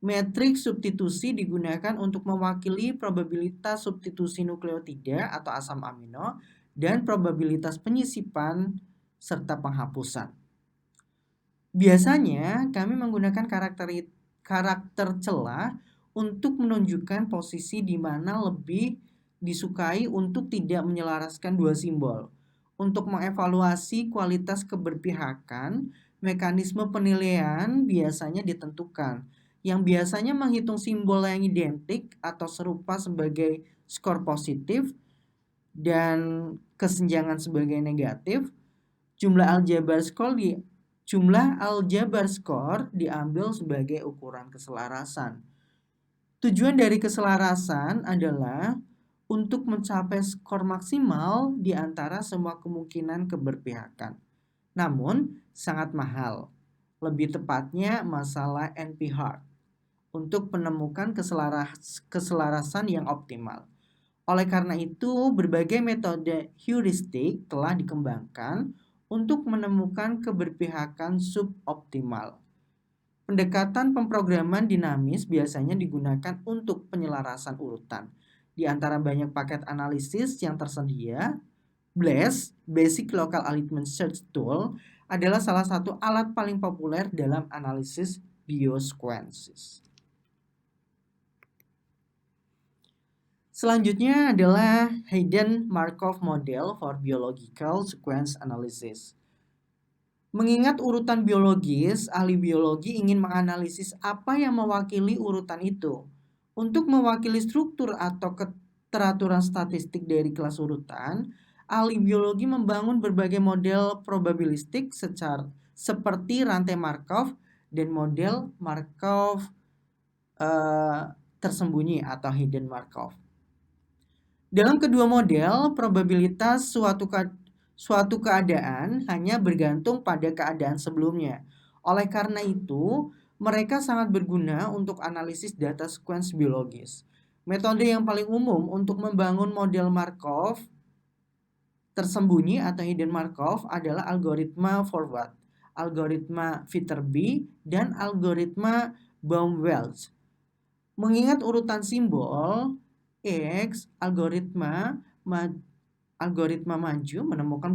Metrik substitusi digunakan untuk mewakili probabilitas substitusi nukleotida atau asam amino dan probabilitas penyisipan serta penghapusan. Biasanya kami menggunakan karakter celah untuk menunjukkan posisi di mana lebih disukai untuk tidak menyelaraskan 2 simbol. Untuk mengevaluasi kualitas keberpihakan, mekanisme penilaian biasanya ditentukan, yang biasanya menghitung simbol yang identik atau serupa sebagai skor positif dan kesenjangan sebagai negatif. Jumlah aljabar skor diambil sebagai ukuran keselarasan. Tujuan dari keselarasan adalah untuk mencapai skor maksimal di antara semua kemungkinan keberpihakan. Namun, sangat mahal. Lebih tepatnya masalah NP-hard untuk menemukan keselarasan yang optimal. Oleh karena itu, berbagai metode heuristik telah dikembangkan untuk menemukan keberpihakan suboptimal. Pendekatan pemrograman dinamis biasanya digunakan untuk penyelarasan urutan. Di antara banyak paket analisis yang tersedia, BLAST, Basic Local Alignment Search Tool, adalah salah satu alat paling populer dalam analisis biosequences. Selanjutnya adalah Hayden-Markov Model for Biological Sequence Analysis. Mengingat urutan biologis, ahli biologi ingin menganalisis apa yang mewakili urutan itu. Untuk mewakili struktur atau keteraturan statistik dari kelas urutan, ahli biologi membangun berbagai model probabilistik seperti rantai Markov dan model Markov tersembunyi atau hidden Markov. Dalam kedua model, probabilitas suatu keadaan hanya bergantung pada keadaan sebelumnya. Oleh karena itu, mereka sangat berguna untuk analisis data sekuens biologis. Metode yang paling umum untuk membangun model Markov tersembunyi atau hidden Markov adalah algoritma forward, algoritma Viterbi, dan algoritma Baum-Welch. Mengingat urutan simbol X, algoritma maju menemukan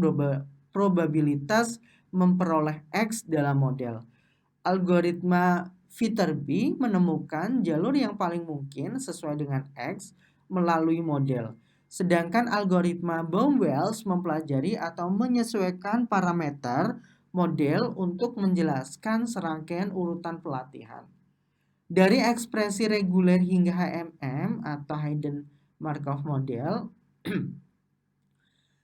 probabilitas memperoleh X dalam model. Algoritma Viterbi menemukan jalur yang paling mungkin sesuai dengan X melalui model. Sedangkan algoritma Baum-Welch mempelajari atau menyesuaikan parameter model untuk menjelaskan serangkaian urutan pelatihan. Dari ekspresi reguler hingga HMM atau Hidden Markov Model,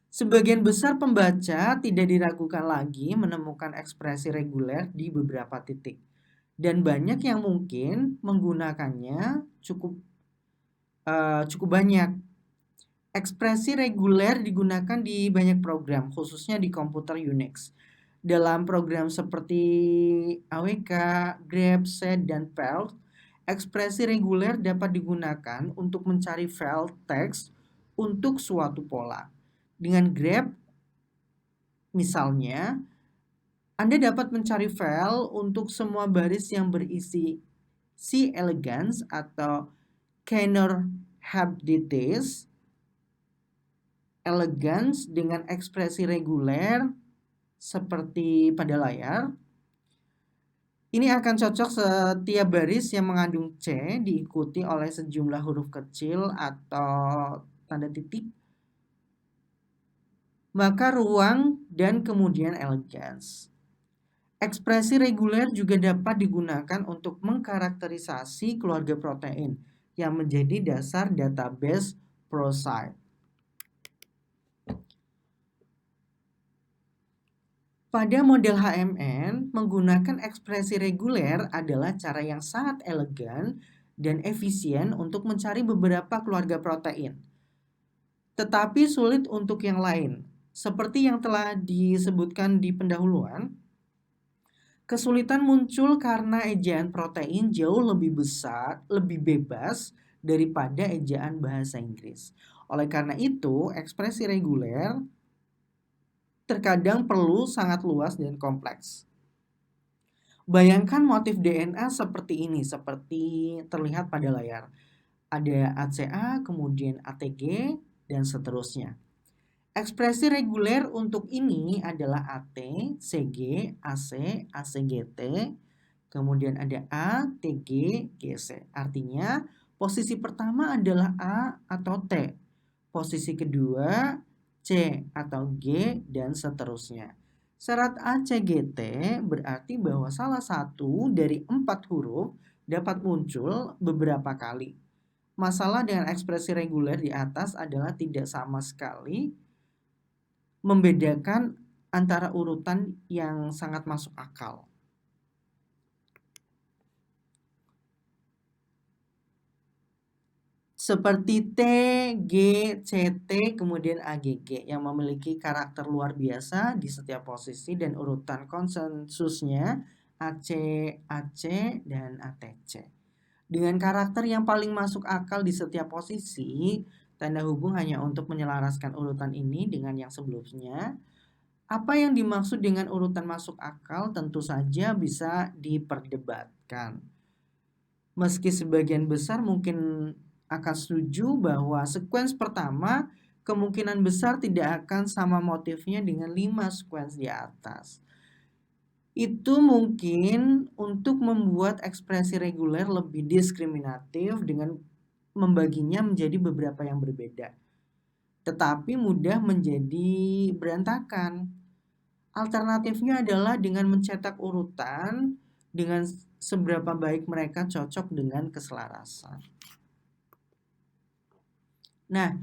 sebagian besar pembaca tidak diragukan lagi menemukan ekspresi reguler di beberapa titik. Dan banyak yang mungkin menggunakannya cukup banyak. Ekspresi reguler digunakan di banyak program, khususnya di komputer Unix. Dalam program seperti AWK, grep, set, dan pelt, ekspresi reguler dapat digunakan untuk mencari file teks untuk suatu pola. Dengan grep, misalnya, Anda dapat mencari file untuk semua baris yang berisi C. elegans atau Canor Habdites, elegans dengan ekspresi reguler seperti pada layar. Ini akan cocok setiap baris yang mengandung C diikuti oleh sejumlah huruf kecil atau tanda titik, maka ruang dan kemudian elegans. Ekspresi reguler juga dapat digunakan untuk mengkarakterisasi keluarga protein yang menjadi dasar database ProCyte. Pada model HMN, menggunakan ekspresi reguler adalah cara yang sangat elegan dan efisien untuk mencari beberapa keluarga protein. Tetapi sulit untuk yang lain. Seperti yang telah disebutkan di pendahuluan, kesulitan muncul karena ejaan protein jauh lebih besar, lebih bebas daripada ejaan bahasa Inggris. Oleh karena itu, ekspresi reguler terkadang perlu sangat luas dan kompleks. Bayangkan motif DNA seperti ini, seperti terlihat pada layar. Ada ACA, kemudian ATG, dan seterusnya. Ekspresi reguler untuk ini adalah AT, CG, AC, ACGT, kemudian ada A, TG, GC. Artinya, posisi pertama adalah A atau T, posisi kedua C atau G, dan seterusnya. Syarat ACGT berarti bahwa salah satu dari 4 huruf dapat muncul beberapa kali. Masalah dengan ekspresi reguler di atas adalah tidak sama sekali membedakan antara urutan yang sangat masuk akal. Seperti T, G, CT, kemudian AGG yang memiliki karakter luar biasa di setiap posisi dan urutan konsensusnya AC, AC, dan ATC. Dengan karakter yang paling masuk akal di setiap posisi, tanda hubung hanya untuk menyelaraskan urutan ini dengan yang sebelumnya. Apa yang dimaksud dengan urutan masuk akal tentu saja bisa diperdebatkan. Meski sebagian besar mungkin akan setuju bahwa sekuens pertama kemungkinan besar tidak akan sama motifnya dengan 5 sekuens di atas. Itu mungkin untuk membuat ekspresi reguler lebih diskriminatif dengan membaginya menjadi beberapa yang berbeda, tetapi mudah menjadi berantakan. Alternatifnya adalah dengan mencetak urutan dengan seberapa baik mereka cocok dengan keselarasan. Nah,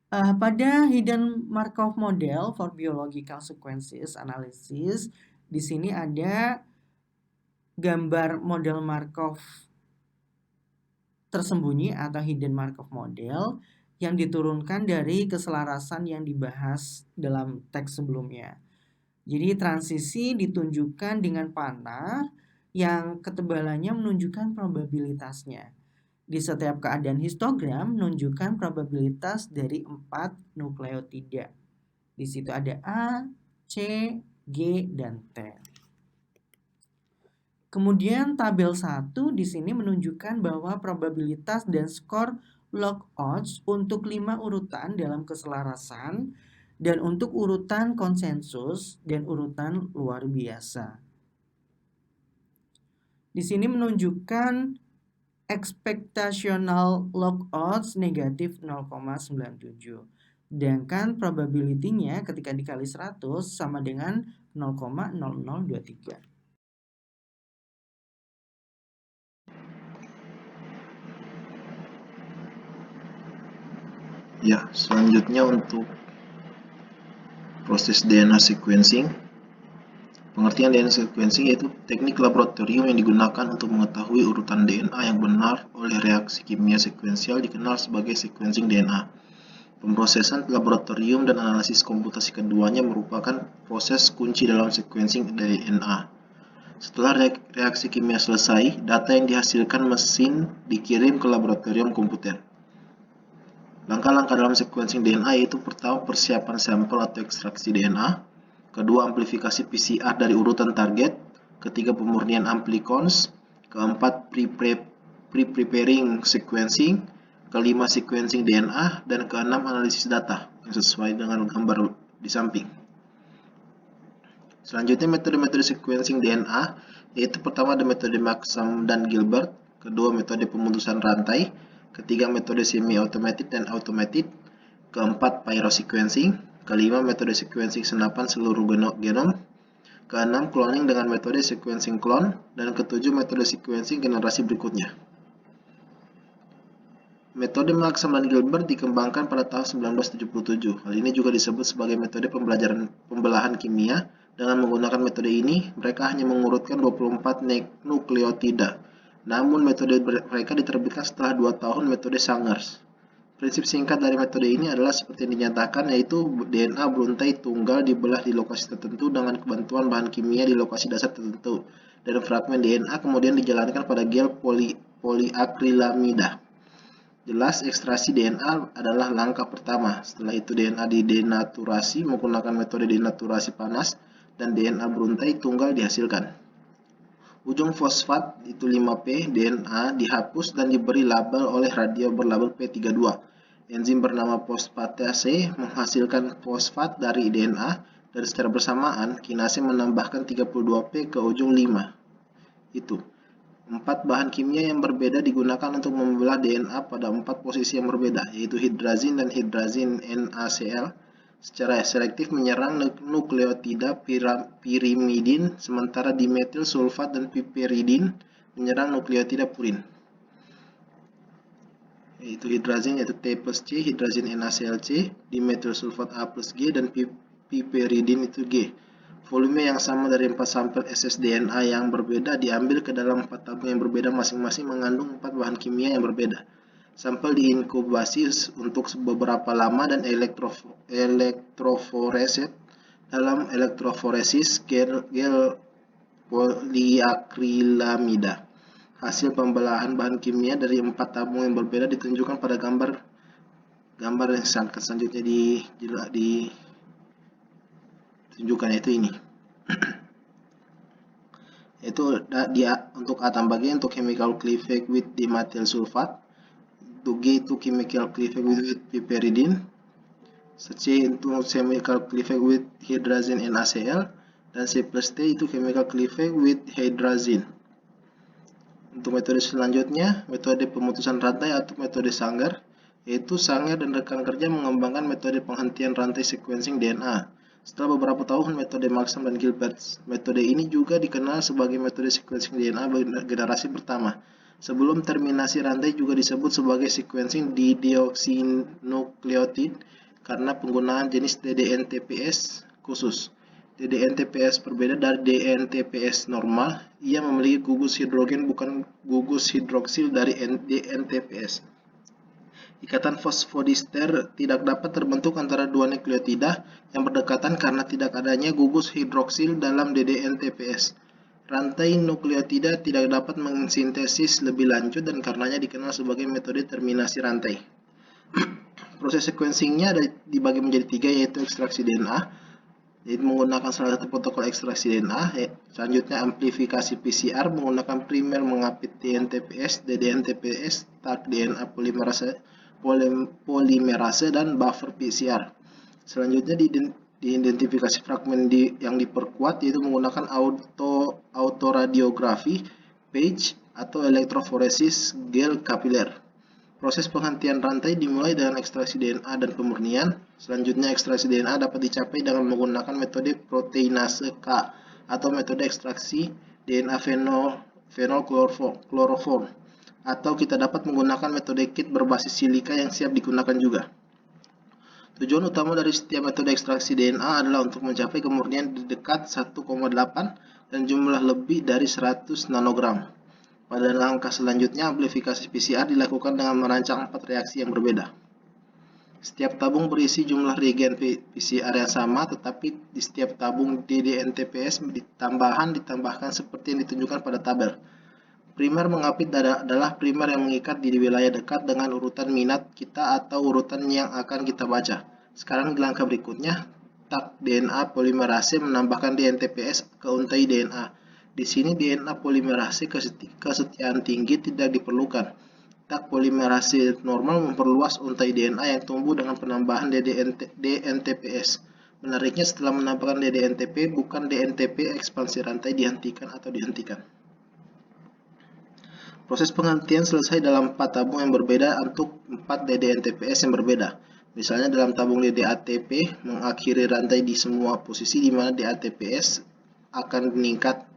pada Hidden Markov Model for Biological Sequences Analysis, di sini ada gambar model Markov tersembunyi atau Hidden Markov Model yang diturunkan dari keselarasan yang dibahas dalam teks sebelumnya. Jadi transisi ditunjukkan dengan panah yang ketebalannya menunjukkan probabilitasnya. Di setiap keadaan histogram menunjukkan probabilitas dari 4 nukleotida. Di situ ada A, C, G, dan T. Kemudian tabel 1 di sini menunjukkan bahwa probabilitas dan skor log odds untuk 5 urutan dalam keselarasan dan untuk urutan konsensus dan urutan luar biasa. Di sini menunjukkan expectational log odds negatif 0,97. Sedangkan probability-nya ketika dikali 100 sama dengan 0,0023. Ya, selanjutnya untuk proses DNA sequencing. Pengertian DNA sequencing yaitu teknik laboratorium yang digunakan untuk mengetahui urutan DNA yang benar oleh reaksi kimia sekuensial dikenal sebagai sequencing DNA. Pemrosesan laboratorium dan analisis komputasi keduanya merupakan proses kunci dalam sequencing DNA. Setelah reaksi kimia selesai, data yang dihasilkan mesin dikirim ke laboratorium komputer. Langkah-langkah dalam sequencing DNA yaitu pertama persiapan sampel atau ekstraksi DNA, kedua amplifikasi PCR dari urutan target, ketiga pemurnian amplicons, keempat pre-preparing sequencing, kelima sequencing DNA, dan keenam analisis data yang sesuai dengan gambar di samping. Selanjutnya metode-metode sequencing DNA yaitu pertama ada metode Maxam dan Gilbert, kedua metode pemutusan rantai, ketiga metode semi-automated dan automated, keempat pyrosequencing, kelima metode sequencing senapan seluruh genom, keenam cloning dengan metode sequencing clone, dan ketujuh metode sequencing generasi berikutnya. Metode Maxam dan Gilbert dikembangkan pada tahun 1977. Hal ini juga disebut sebagai metode pembelahan kimia. Dengan menggunakan metode ini, mereka hanya mengurutkan 24 nukleotida. Namun metode mereka diterbitkan setelah 2 tahun metode Sangers. Prinsip singkat dari metode ini adalah seperti yang dinyatakan, yaitu DNA beruntai tunggal dibelah di lokasi tertentu dengan kebantuan bahan kimia di lokasi dasar tertentu, dan fragmen DNA kemudian dijalankan pada gel poliakrilamida. Jelas, ekstraksi DNA adalah langkah pertama. Setelah itu DNA didenaturasi menggunakan metode denaturasi panas dan DNA beruntai tunggal dihasilkan. Ujung fosfat itu 5P DNA dihapus dan diberi label oleh radio berlabel P32. Enzim bernama fosfatase menghasilkan fosfat dari DNA dan secara bersamaan kinase menambahkan 32P ke ujung 5. Itu. 4 bahan kimia yang berbeda digunakan untuk membelah DNA pada 4 posisi yang berbeda, yaitu hidrazin dan hidrazin NaCl. Secara selektif menyerang nukleotida pirimidin, sementara dimetil sulfat dan piperidin menyerang nukleotida purin. Yaitu hidrazin yaitu T plus C, hidrazin NaClC, dimetil sulfat A plus G, dan piperidin itu G. Volume yang sama dari 4 sampel ssDNA yang berbeda diambil ke dalam 4 tabung yang berbeda masing-masing mengandung 4 bahan kimia yang berbeda. Sampel diinkubasi untuk beberapa lama dan elektroforeset dalam elektroforesis gel poliakrilamida. Hasil pembelahan bahan kimia dari 4 tabung yang berbeda ditunjukkan pada gambar yang selanjutnya ditunjukkan, yaitu ini. Itu untuk A tambah G untuk chemical cleavage with dimethyl sulfate, untuk G itu chemical cleavage with piperidin, C untuk chemical cleavage with hydrazine NaCl, dan C plus T itu chemical cleavage with hydrazine. Untuk metode selanjutnya, metode pemutusan rantai atau metode Sanger, yaitu Sanger dan rekan kerja mengembangkan metode penghentian rantai sequencing DNA. Setelah beberapa tahun metode Maxam dan Gilbert, metode ini juga dikenal sebagai metode sequencing DNA generasi pertama. Sebelum terminasi rantai juga disebut sebagai sequencing deoxynukleotide karena penggunaan jenis ddNTPS khusus. ddNTPS berbeda dari dNTPS normal, ia memiliki gugus hidrogen bukan gugus hidroksil dari dNTPS. Ikatan fosfodiester tidak dapat terbentuk antara dua nukleotida yang berdekatan karena tidak adanya gugus hidroksil dalam ddNTPS. Rantai nukleotida tidak dapat mensintesis lebih lanjut dan karenanya dikenal sebagai metode terminasi rantai. Proses sequencingnya dibagi menjadi 3, yaitu ekstraksi DNA, yaitu menggunakan salah satu protokol ekstraksi DNA. Selanjutnya amplifikasi PCR menggunakan primer mengapit dNTPS, ddNTPS, tag DNA polimerase, dan buffer PCR. Selanjutnya diidentifikasi fragmen yang diperkuat, yaitu menggunakan autoradiografi, phage, atau elektroforesis gel kapiler. Proses penghentian rantai dimulai dengan ekstraksi DNA dan pemurnian. Selanjutnya ekstraksi DNA dapat dicapai dengan menggunakan metode proteinase K atau metode ekstraksi DNA phenol chloroform, atau kita dapat menggunakan metode kit berbasis silika yang siap digunakan juga. Tujuan utama dari setiap metode ekstraksi DNA adalah untuk mencapai kemurnian di dekat 1,8 dan jumlah lebih dari 100 nanogram. Pada langkah selanjutnya, amplifikasi PCR dilakukan dengan merancang 4 reaksi yang berbeda. Setiap tabung berisi jumlah reagen PCR yang sama, tetapi di setiap tabung ddNTPS ditambahkan seperti yang ditunjukkan pada tabel. Primer mengapit adalah primer yang mengikat di wilayah dekat dengan urutan minat kita atau urutan yang akan kita baca. Sekarang di langkah berikutnya, tak DNA polimerase menambahkan DNTPS ke untai DNA. Di sini DNA polimerase kesetiaan tinggi tidak diperlukan. Tak polimerase normal memperluas untai DNA yang tumbuh dengan penambahan DNTPS. Menariknya setelah menambahkan DNTP, bukan DNTP ekspansi rantai dihentikan atau dihentikan. Proses penghentian selesai dalam 4 tabung yang berbeda untuk 4 DDNTPS yang berbeda. Misalnya dalam tabung DDATP mengakhiri rantai di semua posisi di mana DATPS akan mengikat.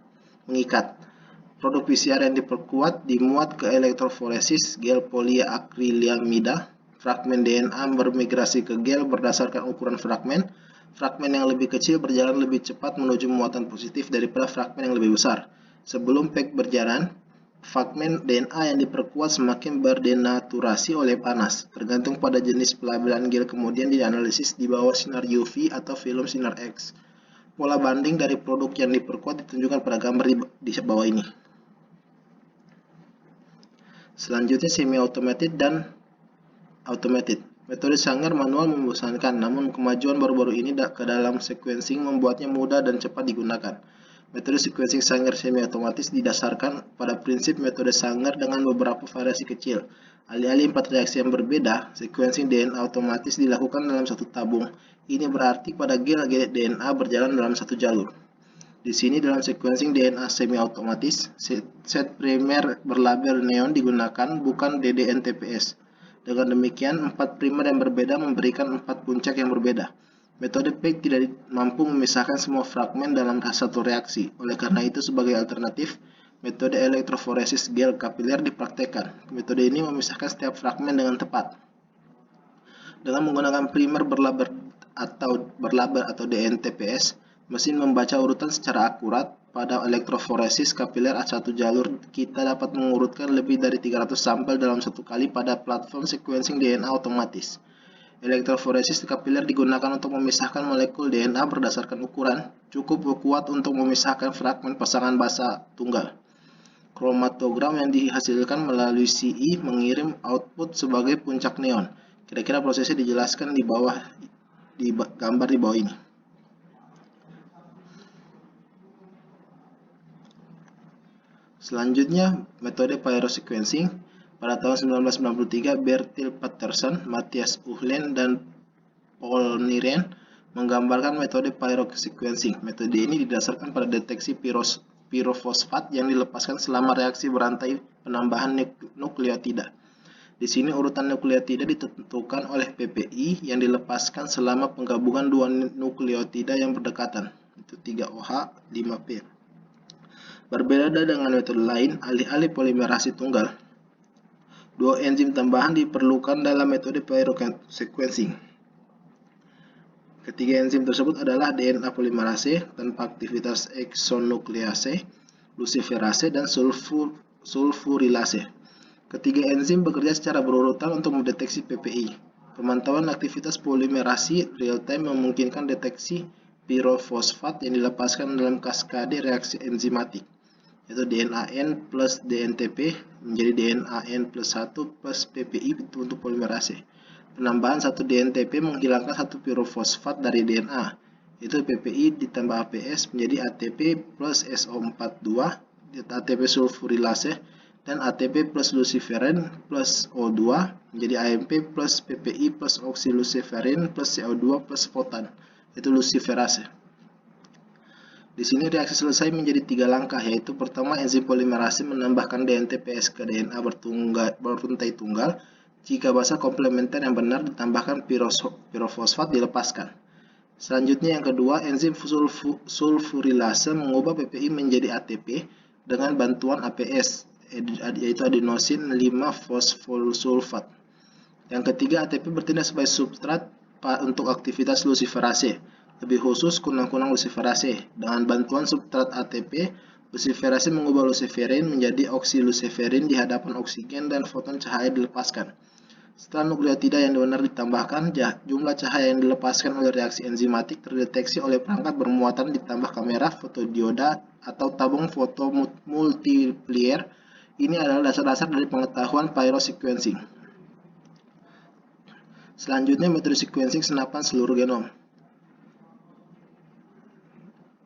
Produk PCR yang diperkuat dimuat ke elektroforesis gel poliakrilamida. Fragmen DNA bermigrasi ke gel berdasarkan ukuran fragmen. Fragmen yang lebih kecil berjalan lebih cepat menuju muatan positif daripada fragmen yang lebih besar. Sebelum PEG berjalan, fragmen DNA yang diperkuat semakin berdenaturasi oleh panas, tergantung pada jenis pelabelan gel kemudian dianalisis di bawah sinar UV atau film sinar X. Pola banding dari produk yang diperkuat ditunjukkan pada gambar di bawah ini. Selanjutnya semi-automated dan automated. Metode Sanger manual membosankan, namun kemajuan baru-baru ini ke dalam sequencing membuatnya mudah dan cepat digunakan. Metode sequencing Sanger semi-otomatis didasarkan pada prinsip metode Sanger dengan beberapa variasi kecil. Alih-alih 4 reaksi yang berbeda, sequencing DNA otomatis dilakukan dalam satu tabung. Ini berarti pada gel DNA berjalan dalam satu jalur. Di sini dalam sequencing DNA semi-otomatis, set primer berlabel neon digunakan, bukan DDNTPS. Dengan demikian, 4 primer yang berbeda memberikan 4 puncak yang berbeda. Metode PEG tidak mampu memisahkan semua fragmen dalam satu reaksi. Oleh karena itu, sebagai alternatif, metode elektroforesis gel kapiler dipraktekkan. Metode ini memisahkan setiap fragmen dengan tepat. Dengan menggunakan primer berlabel atau DNTPS, mesin membaca urutan secara akurat. Pada elektroforesis kapiler satu jalur, kita dapat mengurutkan lebih dari 300 sampel dalam satu kali pada platform sequencing DNA otomatis. Elektroforesis kapiler digunakan untuk memisahkan molekul DNA berdasarkan ukuran, cukup kuat untuk memisahkan fragmen pasangan basa tunggal. Kromatogram yang dihasilkan melalui CE mengirim output sebagai puncak neon. Kira-kira prosesnya dijelaskan di gambar di bawah ini. Selanjutnya, metode pyrosequencing. Pada tahun 1993, Bertil Patterson, Matthias Uhlen, dan Paul Niren menggambarkan metode pyrosequencing. Metode ini didasarkan pada deteksi pirofosfat yang dilepaskan selama reaksi berantai penambahan nukleotida. Di sini urutan nukleotida ditentukan oleh PPI yang dilepaskan selama penggabungan dua nukleotida yang berdekatan. Itu 3OH, 5P. Berbeda dengan metode lain, alih-alih polimerasi tunggal, dua enzim tambahan diperlukan dalam metode pyrosequencing. Ketiga enzim tersebut adalah DNA polimerase tanpa aktivitas exonuklease, luciferase, dan sulfurilase. Ketiga enzim bekerja secara berurutan untuk mendeteksi PPI. Pemantauan aktivitas polimerasi real-time memungkinkan deteksi pirofosfat yang dilepaskan dalam kaskade reaksi enzimatik, yaitu DNAN plus DNTP menjadi DNAN plus 1 plus PPI untuk polimerase. Penambahan satu DNTP menghilangkan satu pirofosfat dari DNA, yaitu PPI ditambah APS menjadi ATP plus SO42, ATP sulfurilase, dan ATP plus luciferin plus O2 menjadi AMP plus PPI plus oksiluciferin plus CO2 plus fotan, yaitu luciferase. Di sini reaksi selesai menjadi 3 langkah, yaitu pertama enzim polimerase menambahkan DNTPS ke DNA beruntai tunggal. Jika basa komplementer yang benar ditambahkan pirofosfat dilepaskan. Selanjutnya yang kedua, enzim sulfurilase mengubah PPI menjadi ATP dengan bantuan APS, yaitu adenosin 5-fosfolsulfat. Yang ketiga, ATP bertindak sebagai substrat untuk aktivitas luciferase. Lebih khusus, kunang-kunang luciferase. Dengan bantuan substrat ATP, luciferase mengubah luciferin menjadi oksiluciferin di hadapan oksigen dan foton cahaya dilepaskan. Setelah nukleotida yang benar ditambahkan, jumlah cahaya yang dilepaskan oleh reaksi enzimatik terdeteksi oleh perangkat bermuatan ditambah kamera, fotodioda, atau tabung fotomultiplier Ini adalah dasar-dasar dari pengetahuan pyrosequencing. Selanjutnya metode sequencing senapan seluruh genom.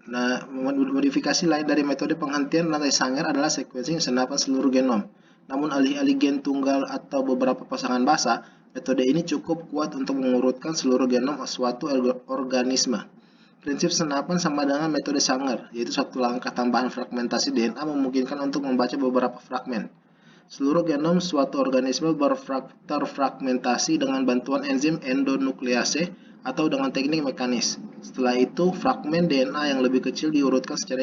Nah, modifikasi lain dari metode penghentian rantai Sanger adalah sequencing senapan seluruh genom. Namun alih-alih gen tunggal atau beberapa pasangan basa, metode ini cukup kuat untuk mengurutkan seluruh genom suatu organisme. Prinsip senapan sama dengan metode Sanger, yaitu satu langkah tambahan fragmentasi DNA memungkinkan untuk membaca beberapa fragmen. Seluruh genom suatu organisme terfragmentasi dengan bantuan enzim endonuklease atau dengan teknik mekanis. Setelah itu, fragmen DNA yang lebih kecil diurutkan secara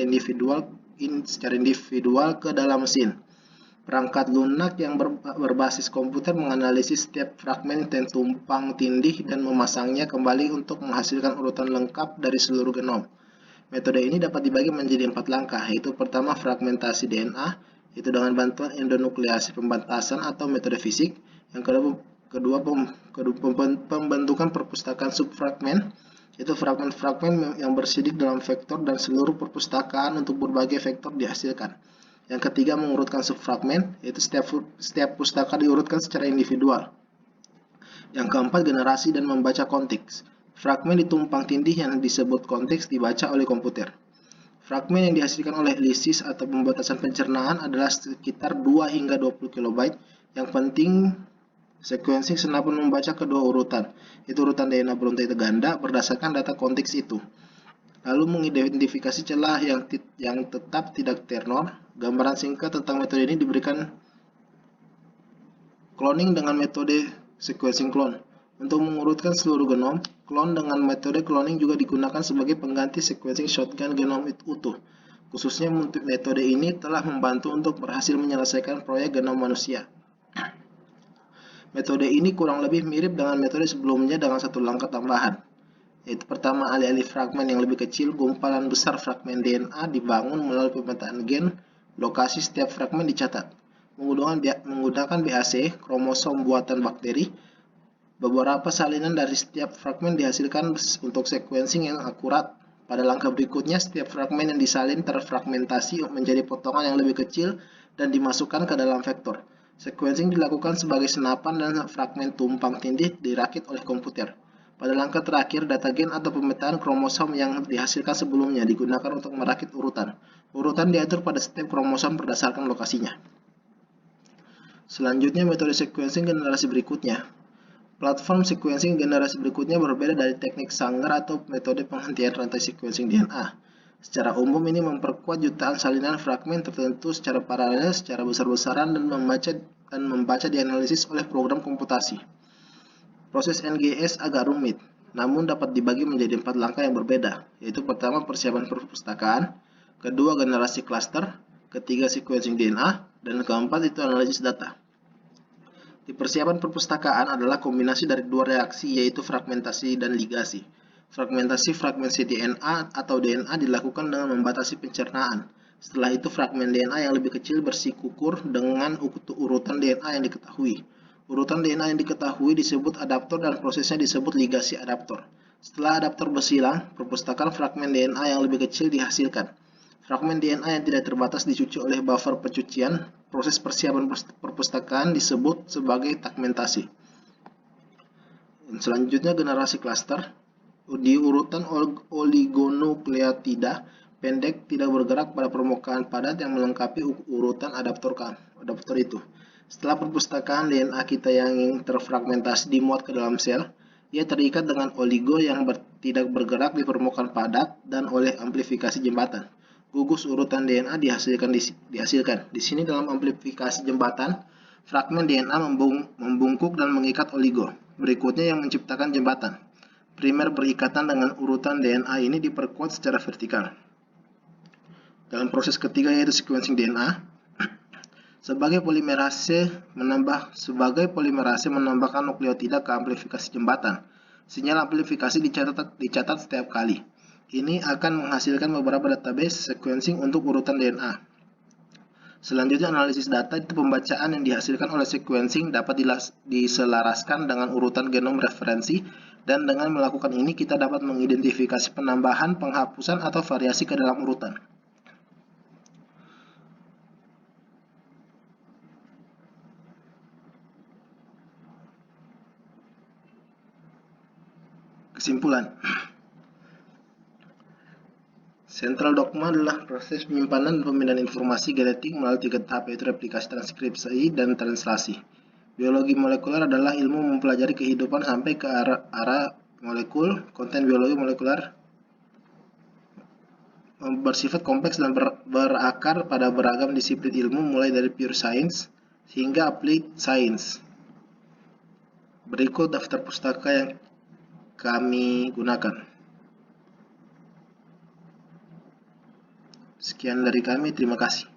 individual ke dalam mesin. Perangkat lunak yang berbasis komputer menganalisis setiap fragmen tumpang tindih dan memasangnya kembali untuk menghasilkan urutan lengkap dari seluruh genom. Metode ini dapat dibagi menjadi 4 langkah, yaitu pertama fragmentasi DNA, itu dengan bantuan endonukleasi pembatasan atau metode fisik. Yang kedua pembentukan perpustakaan subfragmen, yaitu fragmen-fragmen yang bersidik dalam vektor dan seluruh perpustakaan untuk berbagai vektor dihasilkan. Yang ketiga mengurutkan subfragmen, yaitu setiap pustaka diurutkan secara individual. Yang keempat generasi dan membaca konteks. Fragmen ditumpang tindih yang disebut konteks dibaca oleh komputer. Fragmen yang dihasilkan oleh lisis atau pembatasan pencernaan adalah sekitar 2 hingga 20 KB. Yang penting, sequencing senapan membaca kedua urutan, yaitu urutan DNA berontai ganda berdasarkan data konteks itu. Lalu mengidentifikasi celah yang tetap tidak ternor. Gambaran singkat tentang metode ini diberikan cloning dengan metode sequencing clone. Untuk mengurutkan seluruh genom, clone dengan metode cloning juga digunakan sebagai pengganti sequencing shotgun genom utuh. Khususnya metode ini telah membantu untuk berhasil menyelesaikan proyek genom manusia. Metode ini kurang lebih mirip dengan metode sebelumnya dengan satu langkah tambahan, yaitu pertama, alih-alih fragmen yang lebih kecil, gumpalan besar fragmen DNA dibangun melalui pemetaan gen. Lokasi setiap fragmen dicatat menggunakan BAC, kromosom buatan bakteri. Beberapa salinan dari setiap fragmen dihasilkan untuk sequencing yang akurat. Pada langkah berikutnya, setiap fragmen yang disalin terfragmentasi menjadi potongan yang lebih kecil dan dimasukkan ke dalam vektor. Sequencing dilakukan sebagai senapan dan fragmen tumpang tindih dirakit oleh komputer. Pada langkah terakhir, data gen atau pemetaan kromosom yang dihasilkan sebelumnya digunakan untuk merakit urutan. Urutan diatur pada setiap kromosom berdasarkan lokasinya. Selanjutnya, metode sequencing generasi berikutnya. Platform sequencing generasi berikutnya berbeda dari teknik Sanger atau metode penghentian rantai sequencing DNA. Secara umum ini memperkuat jutaan salinan fragmen tertentu secara paralel, secara besar-besaran dan membaca dianalisis oleh program komputasi. Proses NGS agak rumit, namun dapat dibagi menjadi 4 langkah yang berbeda, yaitu pertama persiapan perpustakaan, kedua generasi cluster, ketiga sequencing DNA, dan keempat itu analisis data. Di persiapan perpustakaan adalah kombinasi dari dua reaksi, yaitu fragmentasi dan ligasi. Fragmentasi fragmen cDNA atau DNA dilakukan dengan membatasi pencernaan. Setelah itu fragmen DNA yang lebih kecil bersikukur dengan urutan DNA yang diketahui. Urutan DNA yang diketahui disebut adaptor dan prosesnya disebut ligasi adaptor. Setelah adaptor bersilang, perpustakaan fragmen DNA yang lebih kecil dihasilkan. Fragmen DNA yang tidak terbatas dicuci oleh buffer pencucian. Proses persiapan perpustakaan disebut sebagai tagmentasi. Selanjutnya generasi cluster. Di urutan oligonukleotida pendek tidak bergerak pada permukaan padat yang melengkapi urutan adaptor itu. Setelah perpustakaan DNA kita yang terfragmentasi dimuat ke dalam sel, ia terikat dengan oligo yang tidak bergerak di permukaan padat dan oleh amplifikasi jembatan. Gugus urutan DNA dihasilkan. Di sini dalam amplifikasi jembatan, fragmen DNA membungkuk dan mengikat oligo. Berikutnya yang menciptakan jembatan. Primer berikatan dengan urutan DNA ini diperkuat secara vertikal. Dalam proses ketiga yaitu sequencing DNA, sebagai polimerase menambahkan nukleotida ke amplifikasi jembatan. Sinyal amplifikasi dicatat setiap kali. Ini akan menghasilkan beberapa database sequencing untuk urutan DNA. Selanjutnya analisis data itu pembacaan yang dihasilkan oleh sequencing dapat diselaraskan dengan urutan genom referensi, dan dengan melakukan ini kita dapat mengidentifikasi penambahan, penghapusan, atau variasi ke dalam urutan. Kesimpulan. Sentral dogma adalah proses penyimpanan dan pemindahan informasi genetik melalui 3 tahap, yaitu replikasi, transkripsi, dan translasi. Biologi molekuler adalah ilmu mempelajari kehidupan sampai ke arah molekul. Konten biologi molekuler bersifat kompleks dan berakar pada beragam disiplin ilmu, mulai dari pure science hingga applied science. Berikut daftar pustaka yang kami gunakan. Sekian dari kami, terima kasih.